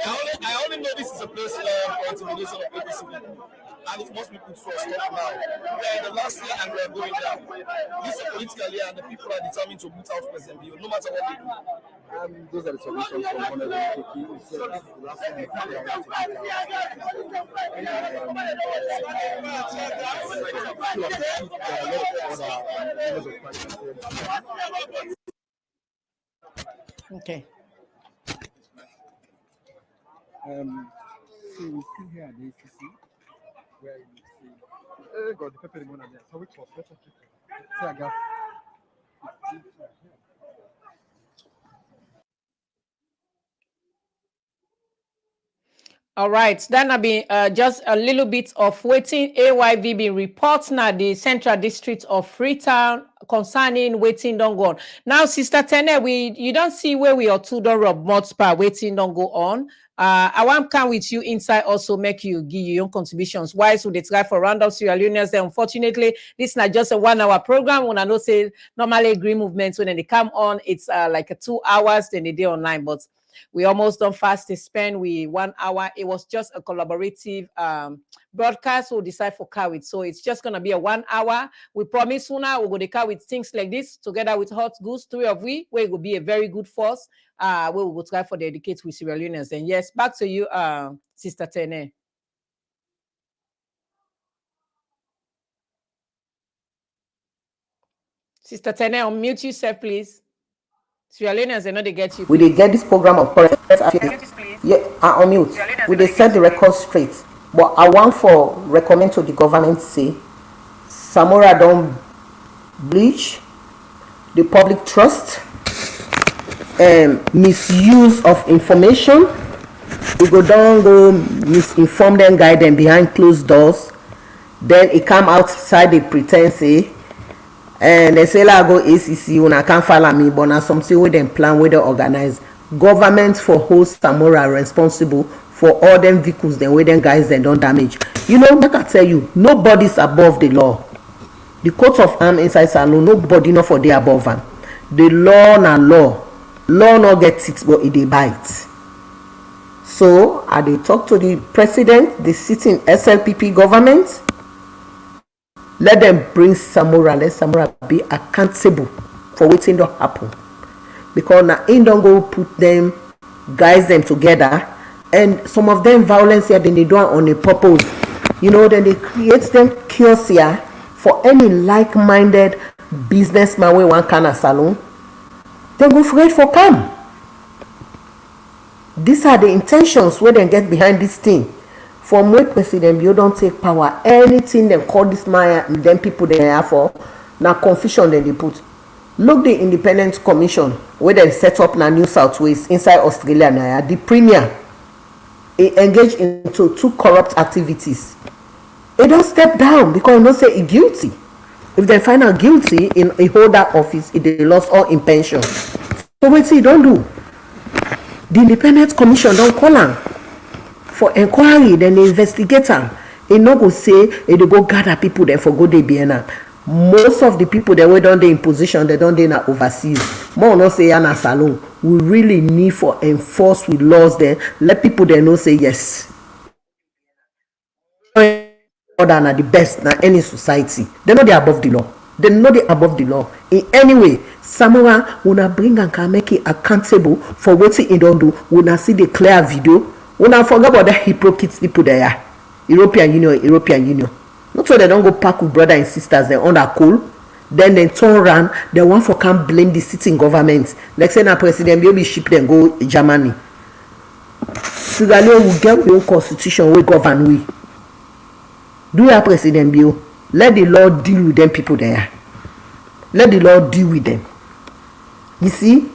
I only know this is a place for intimidation of APC people. And it must be put for a stop now. We are in the last year and we are going down. This is a political year and the people are determined to boot out President Bio, no matter what they do. Those are the solutions from one of the people. This is the last one. Okay. So we still here at the ACC, where you see, God, the pepper limon there. So which was better? See, I got. All right, then I be just a little bit of waiting. AYVB reports now the Central District of Freetown concerning waiting don't go on. Now, Sister Tene, you don't see where we are two don't rub much per waiting don't go on. I want to come with you inside also make you give your own contributions. Why should they try for roundup Sierra Leoneans? Unfortunately, this is not just a 1 hour program. When I know say normally green movements when they come on, it's like a 2 hours, then they day online, but we almost done fast to spend 1 hour. It was just a collaborative broadcast. We'll decide for Kawit. So it's just going to be a 1 hour. We promise sooner we're going to come with things like this together with Hot Goose, three of we, where it will be a very good force. We will try for the educate with Sierra Leoneans. And yes, back to you, Sister Tene. Sister Tene, unmute yourself, please. Sierra Leoneans, they know they get you. We did get this program of current affairs. Yeah, on mute. We did set the record straight. But I want for recommend to the government say Samura don't bleach the public trust, misuse of information. We go down, go misinform them, guide them behind closed doors. Then it come outside, they pretend say. And they say, I go ACC, when I can't follow me, but now something with them plan, with them organize. Government for host Samura responsible for all them vehicles, then with them guys, they don't damage. You know, like I tell you, nobody's above the law. The court of arms inside salon, nobody not for the above them. The law na law. Law not get it, but it they bite. So, I they talk to the president, the sitting SLPP government. Let them bring Samura. Let Samura be accountable for what thing don't happen. Because now in don't go put them, guys them together, and some of them violence here, then they do it on a purpose. You know, then they create them chaos here for any like-minded businessman with one kind of salon. They go afraid for come. These are the intentions where they get behind this thing. From where President you don't take power, anything they call this man, them people they are for, now confusion then they put. Look the Independent Commission where they set up now New South Wales inside Australia now, the premier engaged into 2 corrupt activities. They don't step down because they don't say he guilty. If they find out guilty in a holder office, they lost all in pension. So what he don't do? The Independent Commission don't call him. for inquiry, then they investigate them. They no go say they go gather people there for go dey BNM. Most of the people that were done in position, they don't dey na overseas. More not say na salon. We really need for enforce with laws there. Let people there know say yes. Order na the best na any society. They know they above the law. They know they above the law. In any way, Samura una bring and can make it accountable for what he don't do. Una see the clear video. Una forget about the hypocrite people there. European Union. Not so they don't go pack with brother and sisters they under cool. Then they turn around, they want for can blame the sitting government. Like say na President Biobi ship them go Germany. Sierra Leone will get your own constitution we govern we. Do your President Bio. Let the law deal with them people there. Let the law deal with them. You see?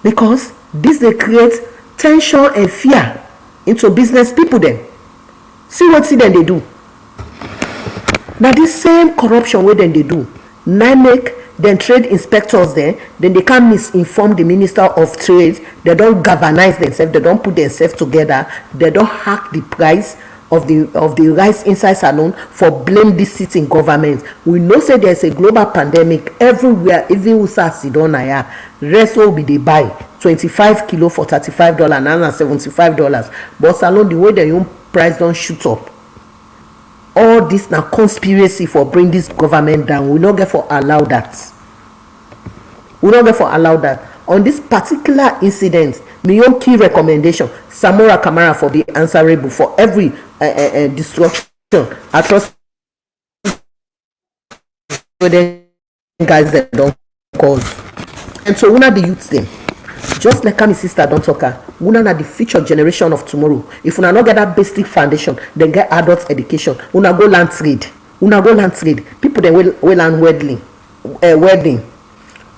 Because this they create tension and fear into business people then. See what then they do. Now this same corruption way then they do. Now make then trade inspectors there, then they can't misinform the Minister of Trade. They don't galvanize themselves, they don't put themselves together, they don't hack the price of the rice inside salon for blame this sitting government. We know say there's a global pandemic everywhere, even USA Sidonaya. Rest will be they buy 25 kilo for $35 and $75. But salon the way their own price don't shoot up. All this now conspiracy for bring this government down. We not get for allow that. We not get for allow that. On this particular incident, my own key recommendation, Samura Kamara for be answerable for every destruction across the guys that don't cause. And so una the youths them. Just like my sister don't talk her, una na the future generation of tomorrow. If una not get that basic foundation, then get adult education. Una go land trade. People then will learn welding.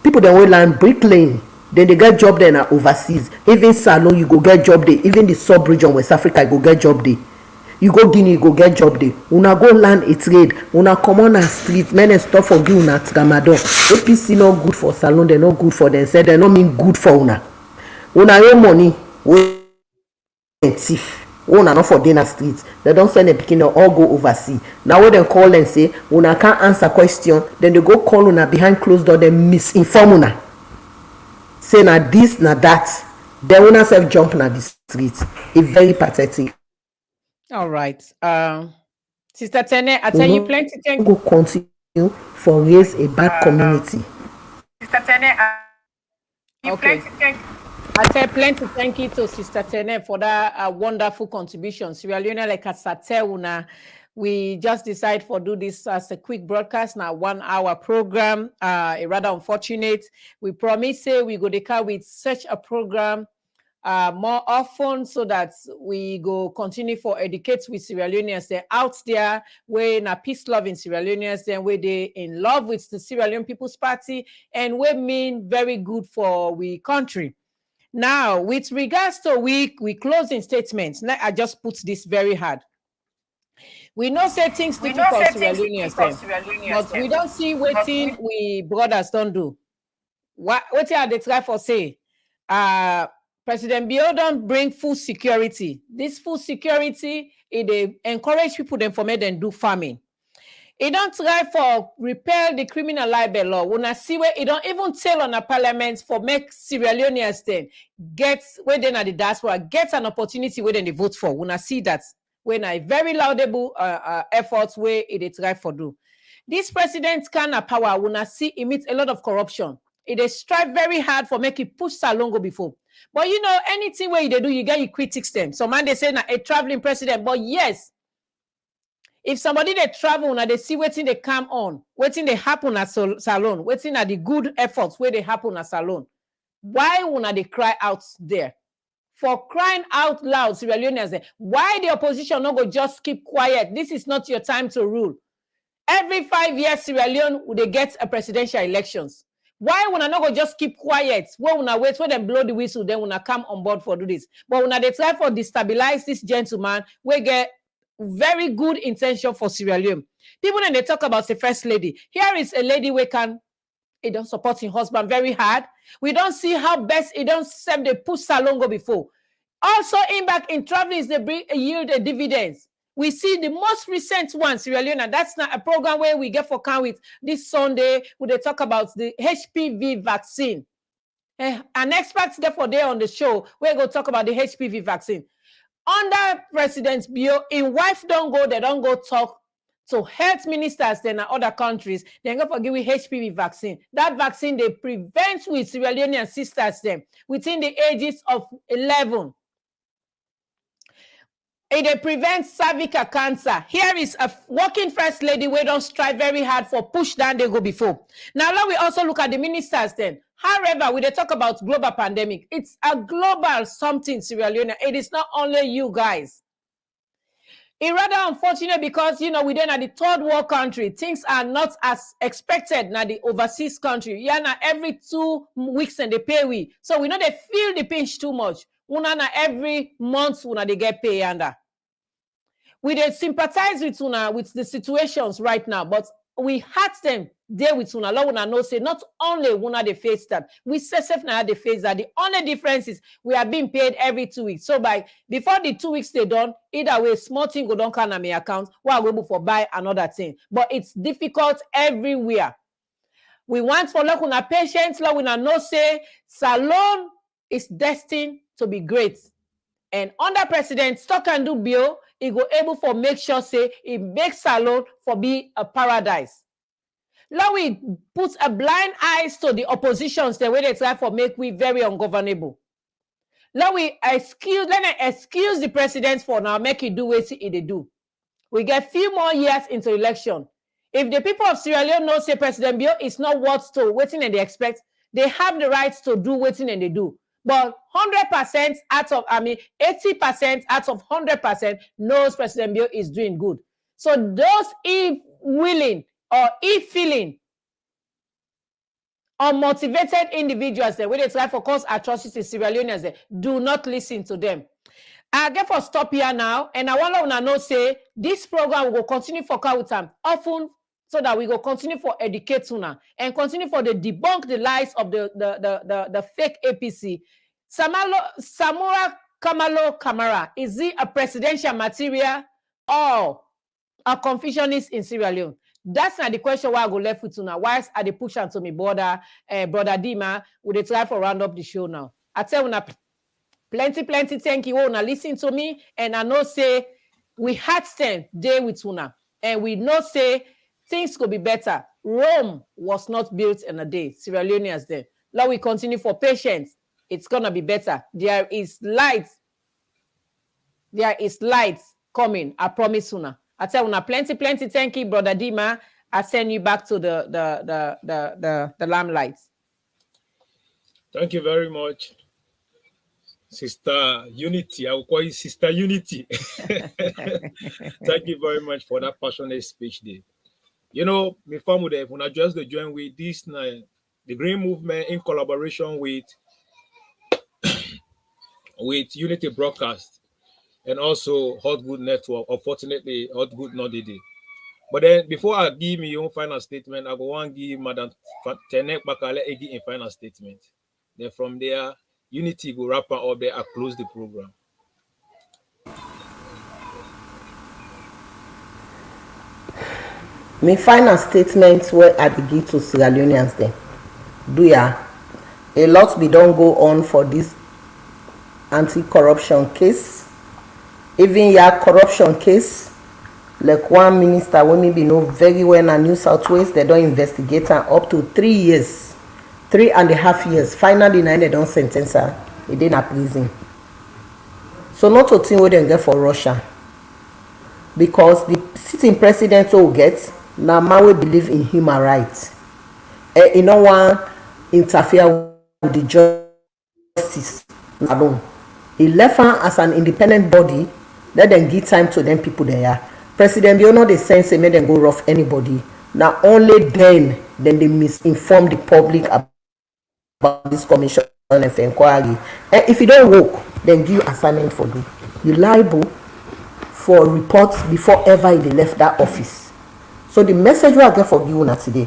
People then will learn bricklaying. Then they get job there na overseas. Even salon you go get job there. Even the sub-region West Africa you go get job there. You go Guinea you go get job there. Una go learn a trade. Una come on a street. Men and stuff for you una tramadol. APC not good for salon. They not good for them. Say they not mean good for una. Una your money. We thief. Una not for dinner street. They don't send a pikin all go overseas. Now when they call and say una can't answer question. Then they go call una behind closed door. They misinform una. Say na this na that, then when I self jump na the street. It's very pathetic. All right. Sister Tene, I tell you plenty thank go continue for raise a bad community. Sister Tene, okay. I tell plenty thank you to Sister Tene for that wonderful contribution. Sierra Leone like una. We just decide for do this as a quick broadcast now, 1 hour program. Rather unfortunate. We promise say we go to car with such a program more often so that we go continue for educate with Sierra Leoneans. They're out there where in a peace loving Sierra Leoneans, then where they in love with the Sierra Leone People's Party and we mean very good for we country. Now, with regards to we closing statements, I just put this very hard. We know say things difficult for Sierra Leoneans, but we don't see waiting we brothers don't do. What are they try for say? President Bio don't bring full security. This full security, it encourage people to inform and do farming. It don't try for repeal the criminal libel law. When I see where it don't even tell on a parliament for make Sierra Leoneans then get where then at the diaspora get an opportunity where then they vote for. When I see that. When I very laudable efforts where it try for do. This president can have power when I see emit a lot of corruption. It is strive very hard for making push Salongo before. But you know, anything where they do, you get your critics them. So man, they say a traveling president. But yes, if somebody they travel and they see waiting they come on, waiting they happen at salon, waiting at the good efforts where they happen at salon. Why won't they cry out there? For crying out loud, Sierra Leoneans, why the opposition not go just keep quiet? This is not your time to rule. Every 5 years, Sierra Leone would they get a presidential elections. Why when I not go just keep quiet? When I wait for them blow the whistle, then when I come on board for do this. But when they try for destabilize this gentleman, we get very good intention for Sierra Leone. People then they talk about the first lady. Here is a lady we can. It don't support his husband very hard. We don't see how best it don't serve the push Salongo before. Also, back in traveling, they bring yield dividends. We see the most recent one, Sierra Leone. That's not a program where we get for count with this Sunday, where they talk about the HPV vaccine. An expert therefore there on the show, we're going to talk about the HPV vaccine. Under President Bio, in wife don't go, they don't go talk to health ministers then in other countries. They're going to give you HPV vaccine. That vaccine, they prevent with Sierra Leonean sisters them within the ages of 11. It prevents cervical cancer. Here is a working first lady where don't strive very hard for push down they go before. Now let we also look at the ministers then. However, when they talk about global pandemic, it's a global something, Sierra Leone. It is not only you guys. It's rather unfortunate because, you know, we then at the third world country, things are not as expected now the overseas country. Yeah, now every 2 weeks and they pay we. So we know they feel the pinch too much. Una na every month una they get pay under. We they sympathize with una with the situations right now, but we had them there with una. Lord una know say not only una they face that, we self now they face that. The only difference is we are being paid every 2 weeks. So by before the 2 weeks they done, either way small thing go don't count on my account, while we able for buy another thing. But it's difficult everywhere. We want for look una patience, Lord una know say Salon is destined to be great. And under President Stock and Do Bill, he go able for make sure say it makes Salon for be a paradise. Now we put a blind eyes to the oppositions the way they try for make we very ungovernable. Now we excuse the president for now make it do what they do. We get few more years into election. If the people of Sierra Leone know say President Bill is not what to waiting and they expect, they have the rights to do waiting and they do. But 100% out of, 80% out of 100% knows President Bill is doing good. So those if willing or if feeling unmotivated individuals that when they try for cause atrocities in Sierra Leoneans, do not listen to them. I get for stop here now, and I want to know say this program will continue for with them often so that we will continue for educate una and continue for the debunk the lies of the fake APC. Samura Kamara, is he a presidential material or a Confusionist in Sierra Leone? That's not the question why I go left with now. Why are they pushing to me brother Dima? Would they try for round up the show now? I tell you plenty thank you una listen to me, and I know say we had stand day with una, and we know say things could be better. Rome was not built in a day. Sierra Leoneans there. Now we continue for patience. It's gonna be better. There is light. There is light coming. I promise una. I tell una plenty thank you, brother Dima. I send you back to the lamplight. Thank you very much, Sister Unity. I will call you Sister Unity. Thank you very much for that passionate speech there. You know, my family, when I just join with this, the Green Movement in collaboration with Unity Broadcast and also Hot Good Network. Unfortunately, Hot Good not did it. But then before I give me your final statement, I go want to give Madam Tenek Bakale a final statement. Then from there, Unity go wrap up there and close the program. My final statement where I begin to Sierra Leoneans then. Do ya? A lot be don't go on for this anti-corruption case. Even your corruption case, like one minister when maybe know very well in New South Wales, they don't investigate her up to 3 years, 3.5 years. Finally, now they don't sentence her. It didn't prison. So not a thing we don't get for Russia. Because the sitting president will get, now man we believe in human rights. You know one interfere with the justice alone. He left her as an independent body. Let them give time to them people there. President Bill know the sense they make them go rough anybody. Now only then they misinform the public about this commission of inquiry. And if you don't work, then give you assignment for do. You liable for reports before ever they left that office. So the message we I get for you now today.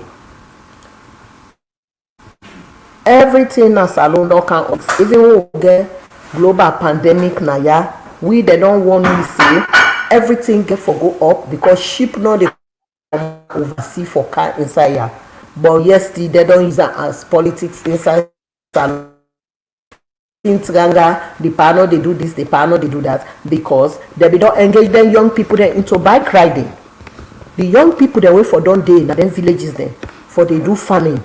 Everything as alone don't count. Even we get global pandemic na ya we they don't want me say everything get for go up because ship no dey oversee for car inside ya but yes still they don't use am as politics inside Tranga, the panel they do this, the panel they do that because they be don't engage them young people there into bike riding. The young people they wait for don't day in them villages there for they do farming.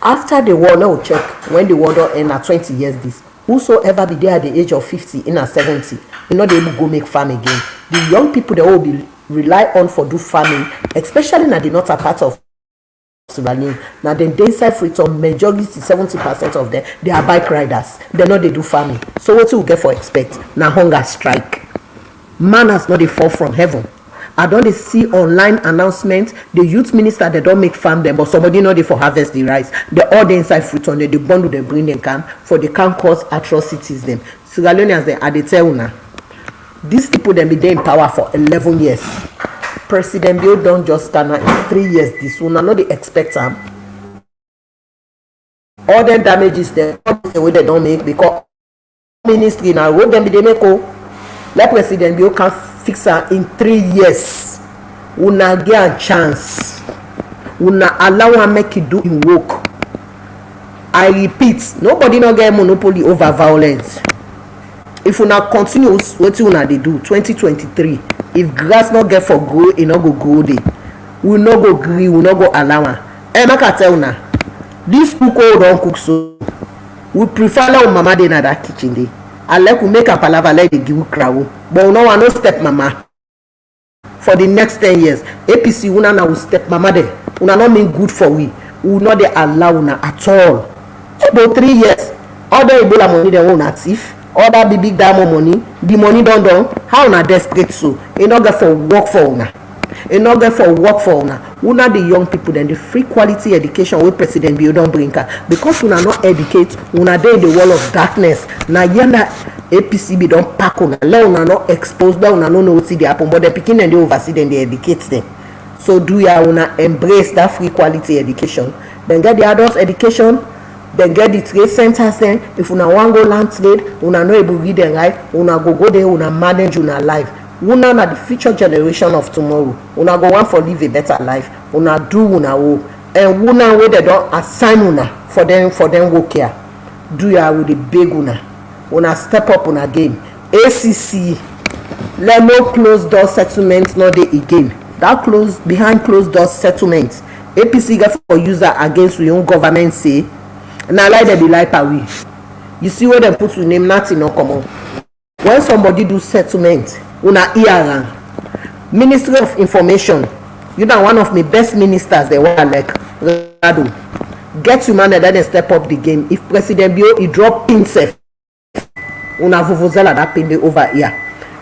After the war, now check when the war don't end at 20 years this. Whosoever be there at the age of 50 in a 70, you know they will go make farm again. The young people they will be rely on for do farming, especially na the northern part of Sierra Leone. Now the inside freedom majority 70% of them they are bike riders. They know they do farming. So what you get for expect? Now hunger strike. Manners not they fall from heaven. I don't see online announcement the youth minister they don't make farm them but somebody know they for harvest the rice. They all the inside fruit on they bundle they bring them can for they can cause atrocities them. Sierra Leoneans they are the tell now. These people them be there in power for 11 years. President Bill don't just stand in 3 years this one. I know they expect them. All the damages the way they don't make because ministry now what them be they make let President Bill can fix her in 3 years. Una get a chance. Una allow her make it do in work. I repeat, nobody no get monopoly over violence. If una continue what una they do 2023, if grass not get for grow, it not go grow day. We not go gree, we not go allow her. Make I tell una, this cook don't cook so. We prefer now mama dey na that kitchen day. I like we make a palava like they give you crowd. But we no want no step mama. For the next 10 years, APC una na will step mama there. Una not mean good for we. We not they allow una at all. About 3 years, all the Ebola money they own at thief. All that big diamond money, the money done. How una desperate so? It not get for work for una. It not get for work for una. Una the young people then the free quality education with President Bill don't bring her because una not educate. Una dey in the wall of darkness. Na yanda APCB don't pack una. Let una not expose. But una no know what they happen. But the picking and they oversee them, they educate them. So do ya una embrace that free quality education? Then get the adult education. Then get the trade centers then. If una want go land trade, una no able read and write, una go there, una manage una life. Una na the future generation of tomorrow. Una go want for live a better life. Una do una work. And una where they don't assign una for them work here. Do ya with the big una. Una step up una game. ACC let no closed door settlements not dey again. That behind closed door settlements. APC get for user against your own government say. Na lie they be lie away. You see where they put your name nothing no common. When somebody do settlement, una hear Ministry of Information. You know one of my best ministers they were like Rado. Get you man that they step up the game. If President Bio he drop himself, una vuvuzela that pin they over here.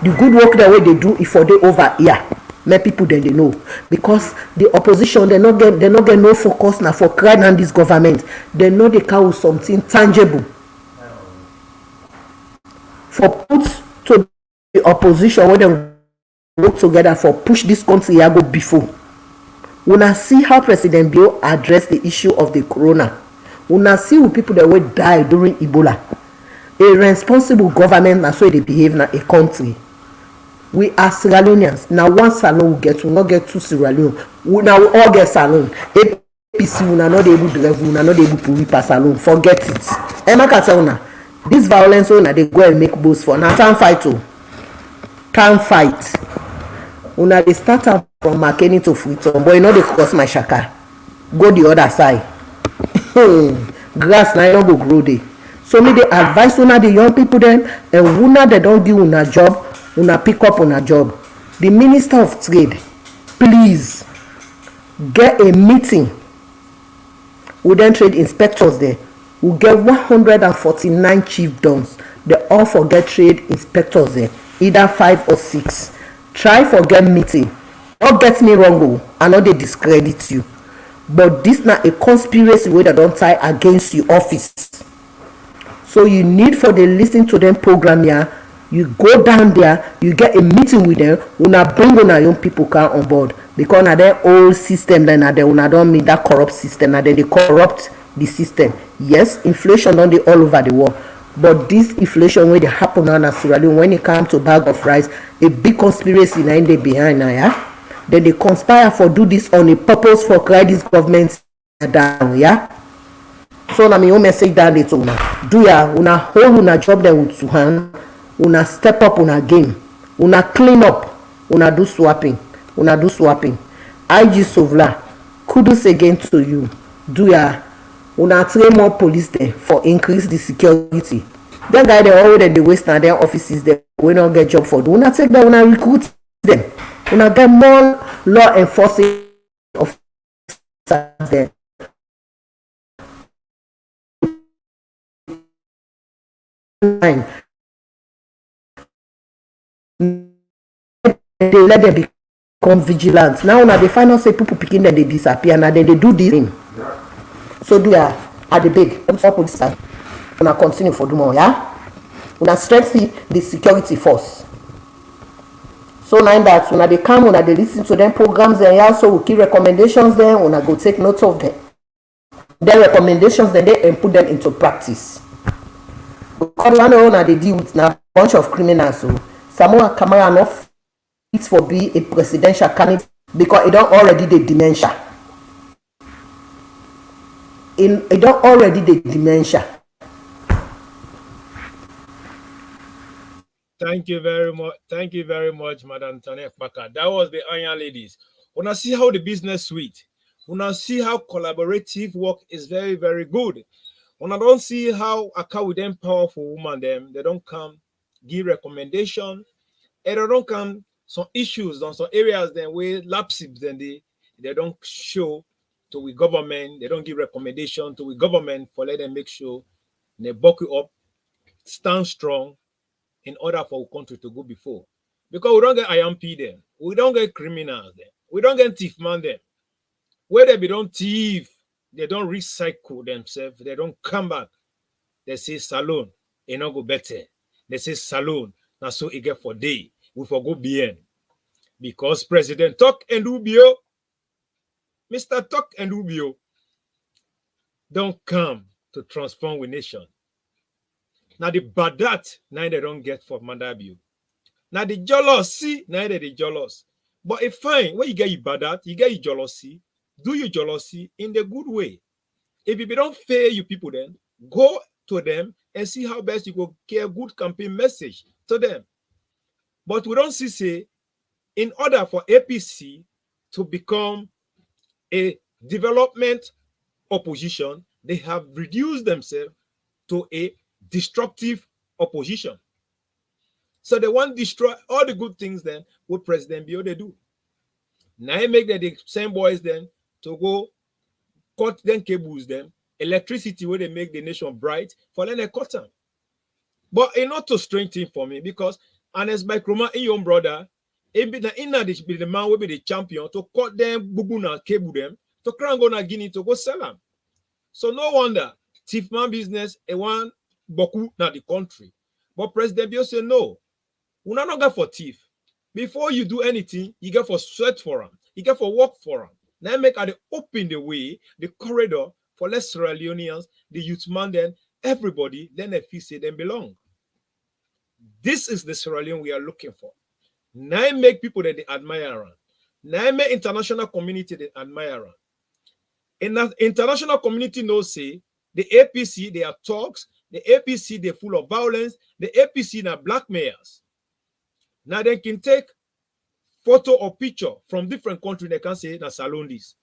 The good work the way they do if for they over here. Many people then they know because the opposition they not get no focus now for crying on this government. They know they carry something tangible for put to the opposition where they work together for push this country go before. Una see how President Bill address the issue of the corona. Una see who people that will die during Ebola. A responsible government na so they behave na a country. We are Sierra Leoneans. Now one salon we get, we not get two Sierra Leone. Now we all get salon. APC we not able to drive, we not able to whip a salon. Forget it. Emma Katana, this violence una they go and make boast for. Now can't fight too. Can't fight. Una they start up from Makeni to Freetown, but you know they cross my shaka. Go the other side. Grass now don't go grow there. So me they advise una the young people then, and una they don't give una job. Una pick up on a job. The Minister of Trade, please get a meeting with them trade inspectors there. We get 149 chiefdoms. They all forget trade inspectors there, either 5 or 6. Try for get meeting. Don't get me wrong, I know they discredit you, but this not a conspiracy where they don't tie against your office. So you need for the listen to them program here. You go down there, you get a meeting with them, una bring una young people come on board because na their old system then na una don't mean that corrupt system na they corrupt the system. Yes, inflation don't dey all over the world, But this inflation wey dey happen now na Sierra Leone, when it come to bag of rice, a big conspiracy na im dey behind na, yeah. Dem dey conspire for do this on a purpose for cry this government down, yeah. So na my own message down there to una. Do ya, una hold una job dem with two hand, una step up una game, una clean up, una do swapping, IG Sovla, kudos again to you. Do ya, una train more police dem for increase the security. Dem guy dem already dey waste na their offices dem wey no get job for do. Una take dem, una recruit dem, una get more law enforcing officers dem. They let them become vigilant. Now una dey find out say people picking them, they disappear, and then they do this thing. So do ya at the big police side. Una continue for do more, yeah. Una strengthen the security force. So now that una dey come, una dey listen to them programs, and yeah, so we keep recommendations there. Una go take note of them. Their recommendations, then they and put them into practice. Because one una dey deal with now bunch of criminals. So Samura Kamara no fit for be a presidential candidate because it don't already the dementia. It don't already the dementia. Thank you very much. Thank you very much, Madam Tanek Baka. That was the Iron Ladies. Wanna see how the business suite. Wanna see how collaborative work is very, very good. When I don't see how I can with them powerful woman them, they don't come give recommendation, and they don't come some issues on some areas then where lapses then they don't show to the government, they don't give recommendation to the government for let them make sure they back you up, stand strong in order for our country to go before. Because we don't get IMP them, we don't get criminals them, we don't get thief man them. Where they be don't thief, they don't recycle themselves, they don't come back. They say salon, it not go better. They say salon, now so it get for day. We for go bien. Because President Talk and Rubio, Mr. Talk and Rubio, don't come to transform the nation. Now the badat, now they don't get for Mandabio. Now the jealousy, now they jealous. But if fine, when you get your badat, you get your jealousy, do your jealousy in the good way. If you don't fail you people then, go to them and see how best you go get a good campaign message to them. But we don't see say, in order for APC to become a development opposition, they have reduced themselves to a destructive opposition. So they want to destroy all the good things then what President Bio they do. Now they make the same boys then to go cut them cables them, electricity where they make the nation bright for then they cut them. But it's not a strange thing for me because honest by Kroma in your own brother, it be the man will be the champion to cut them bubuna cable them to crown go na Guinea to go sell them. So no wonder thief man business a one boku na the country. But President Bio say no, we not go for thief. Before you do anything, you get for sweat for them, you get for work for them. Now make they open the way, the corridor for less Sierra Leoneans, the youth man, then everybody, then they feel say them belong. This is the Sierra Leone we are looking for. Now make people that they admire. Now make international community that admire. In the international community knows say the APC they are talks, the APC they're full of violence, the APC are blackmailers. Now they can take photo or picture from different countries, they can say na salon this.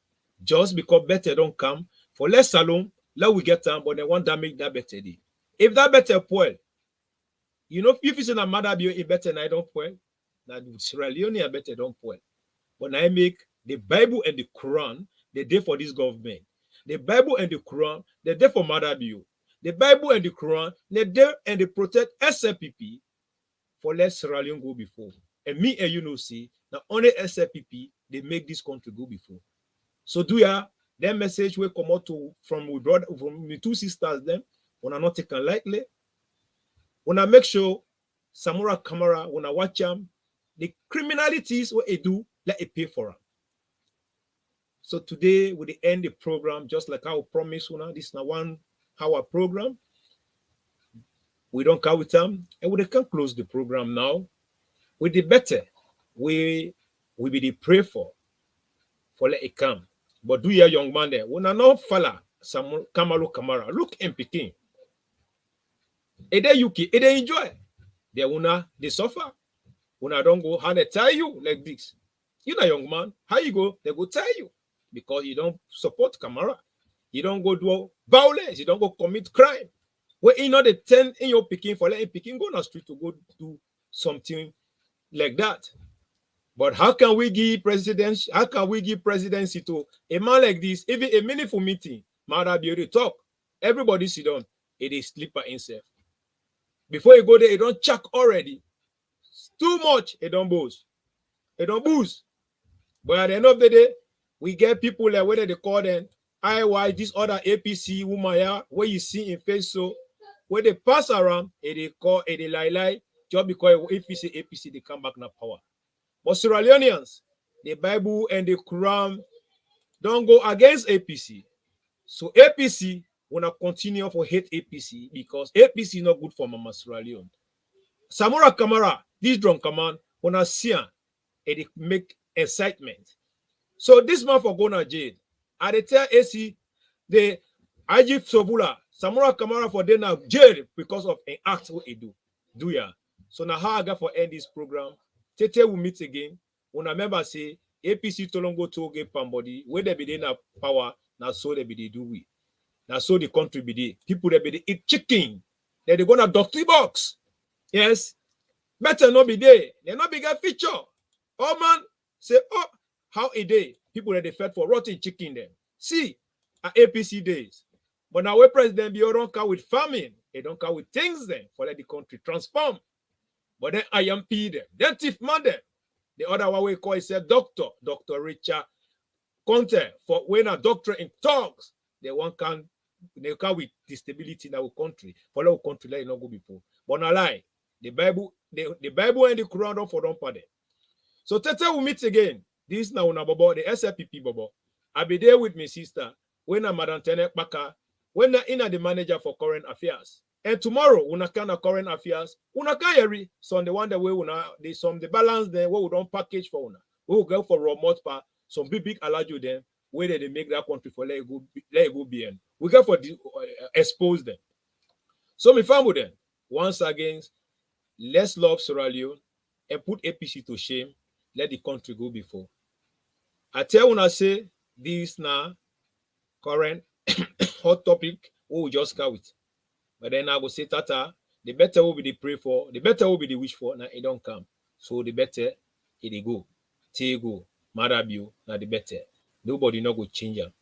Just because better don't come for less salon, let we get them, but they want to make that better day. If that better poor, you know, if it's in a mother bio, it better I don't poor. Now Sierra Leone I better don't poor. But I make the Bible and the Quran, they're there for this government. The Bible and the Quran, they're there for mother bio. The Bible and the Quran, they're there and they protect SLPP for let Sierra Leone go before. And me and you know see, now only SLPP, they make this country go before. So do ya, that message will come out to from we brother from the two sisters them, when I not taken lightly. When I make sure Samura Kamara, when I watch them, the criminalities what they do, let it pay for them. So today we end the program just like I promised. This is now 1 hour program. We don't count with them, and we can close the program now. With the better, we be the pray for let it come. But do your young man there? When I know fella, some Kamara, look in Peking. And they yuki, and they enjoy. They suffer. When I don't go, how they tell you like this? You know, young man, how you go? They go tell you because you don't support Kamara. You don't go do violence. You don't go commit crime. When you know the 10 in your Peking for letting Peking go on the street to go do something like that. But how can we give presidency? How can we give presidency to a man like this? Even a meaningful meeting, matter be able to talk. Everybody sit down. It is sleeper himself. Before you go there, you don't check already. It's too much. It don't boost. It don't boost. But at the end of the day, we get people like whether they call them IY, this other APC woman here, where you see in face so where they pass around, they call they lie, just because if you say APC, they come back in power. But Sierra Leoneans, the Bible and the Quran don't go against APC. So APC wanna continue to hate APC because APC is not good for Mama Sierra Leone. Samura Kamara, this drunk command, wanna see and they make excitement. So this man for going to jail. I they tell AC the IG Sobula, Samura Kamara for them now jail because of an act what he do. Do ya? So now how I got for end this program. Tete will meet again. When I remember say APC Tolongo to get somebody where they be in power, now so they be they do we. Now so the country be they people they be they eat chicken. They're gonna doctor box. Yes. Better not be there. They're not bigger feature. Oh man, say, oh, how a day people that they fed for rotten chicken them. See, at APC days. But now we president be don't come with famine. They don't come with things then for let the country transform. But then IMP them. Then thief man them. The other one we call is a Dr. Richard Conte for when a doctor in talks, they come with the stability in our country. For our country, let it not go before. But not lie. The Bible and the Quran don't for don't pardon. So Tete will meet again. This now about the SLPP Bobo. I'll be there with my sister when I'm Madam Tenek Baka, when I'm in the manager for current affairs. And tomorrow, when I can current affairs, when I can so on the one that we will there's some the balance there where we don't package for una. We will go for remote pa some big allow them where they make that country for let it go bien. We go for the expose them. So me family them once again, let's love Sierra Leone and put APC to shame. Let the country go before. I tell when I say this now current hot topic, we will just go with. But then I will say, Tata, the better will be the pray for, the better will be the wish for, now it don't come. So the better it go. Take go. Marabio, now the better. Nobody not go change them.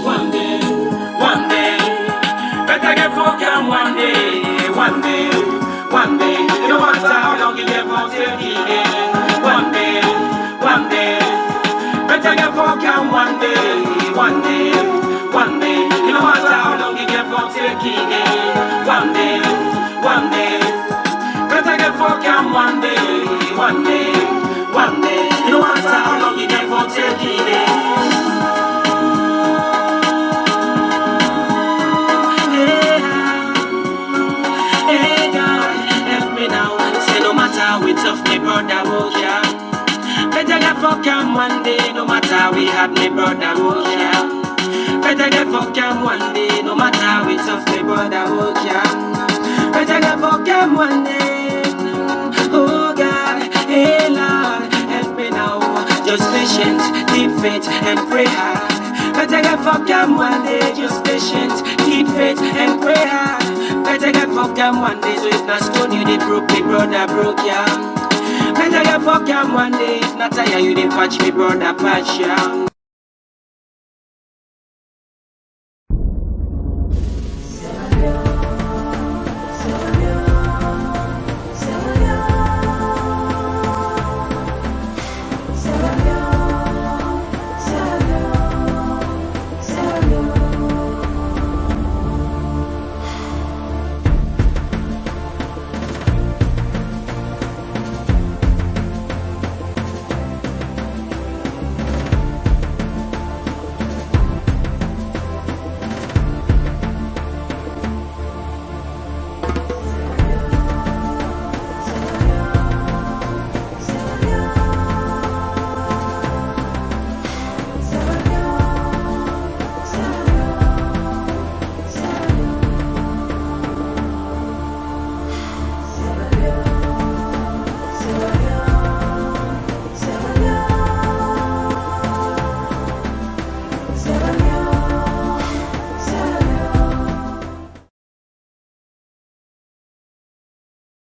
One day, better get fucking one day, one day, no matter how long you get for till the end. One day, better get fucking one day, one day, no matter how long you get for till the end. One day, better get fucking one day, one day, no matter how long you get for till the end. We tough, me brother, oh yeah. Better get fucking one day, no matter we have me brother, oh yeah. Better get fucking one day, no matter we tough, me brother, oh yeah. Better get fucking one day, oh God, hey Lord, help me now. Just patient, keep faith and pray hard. Better get fucking one day, just patient, keep faith and pray hard. Better get fucking one day, so if not stone you did broke, me brother broke, yeah. Better get fucking one day, if not tire you did patch, me brother patch, yeah.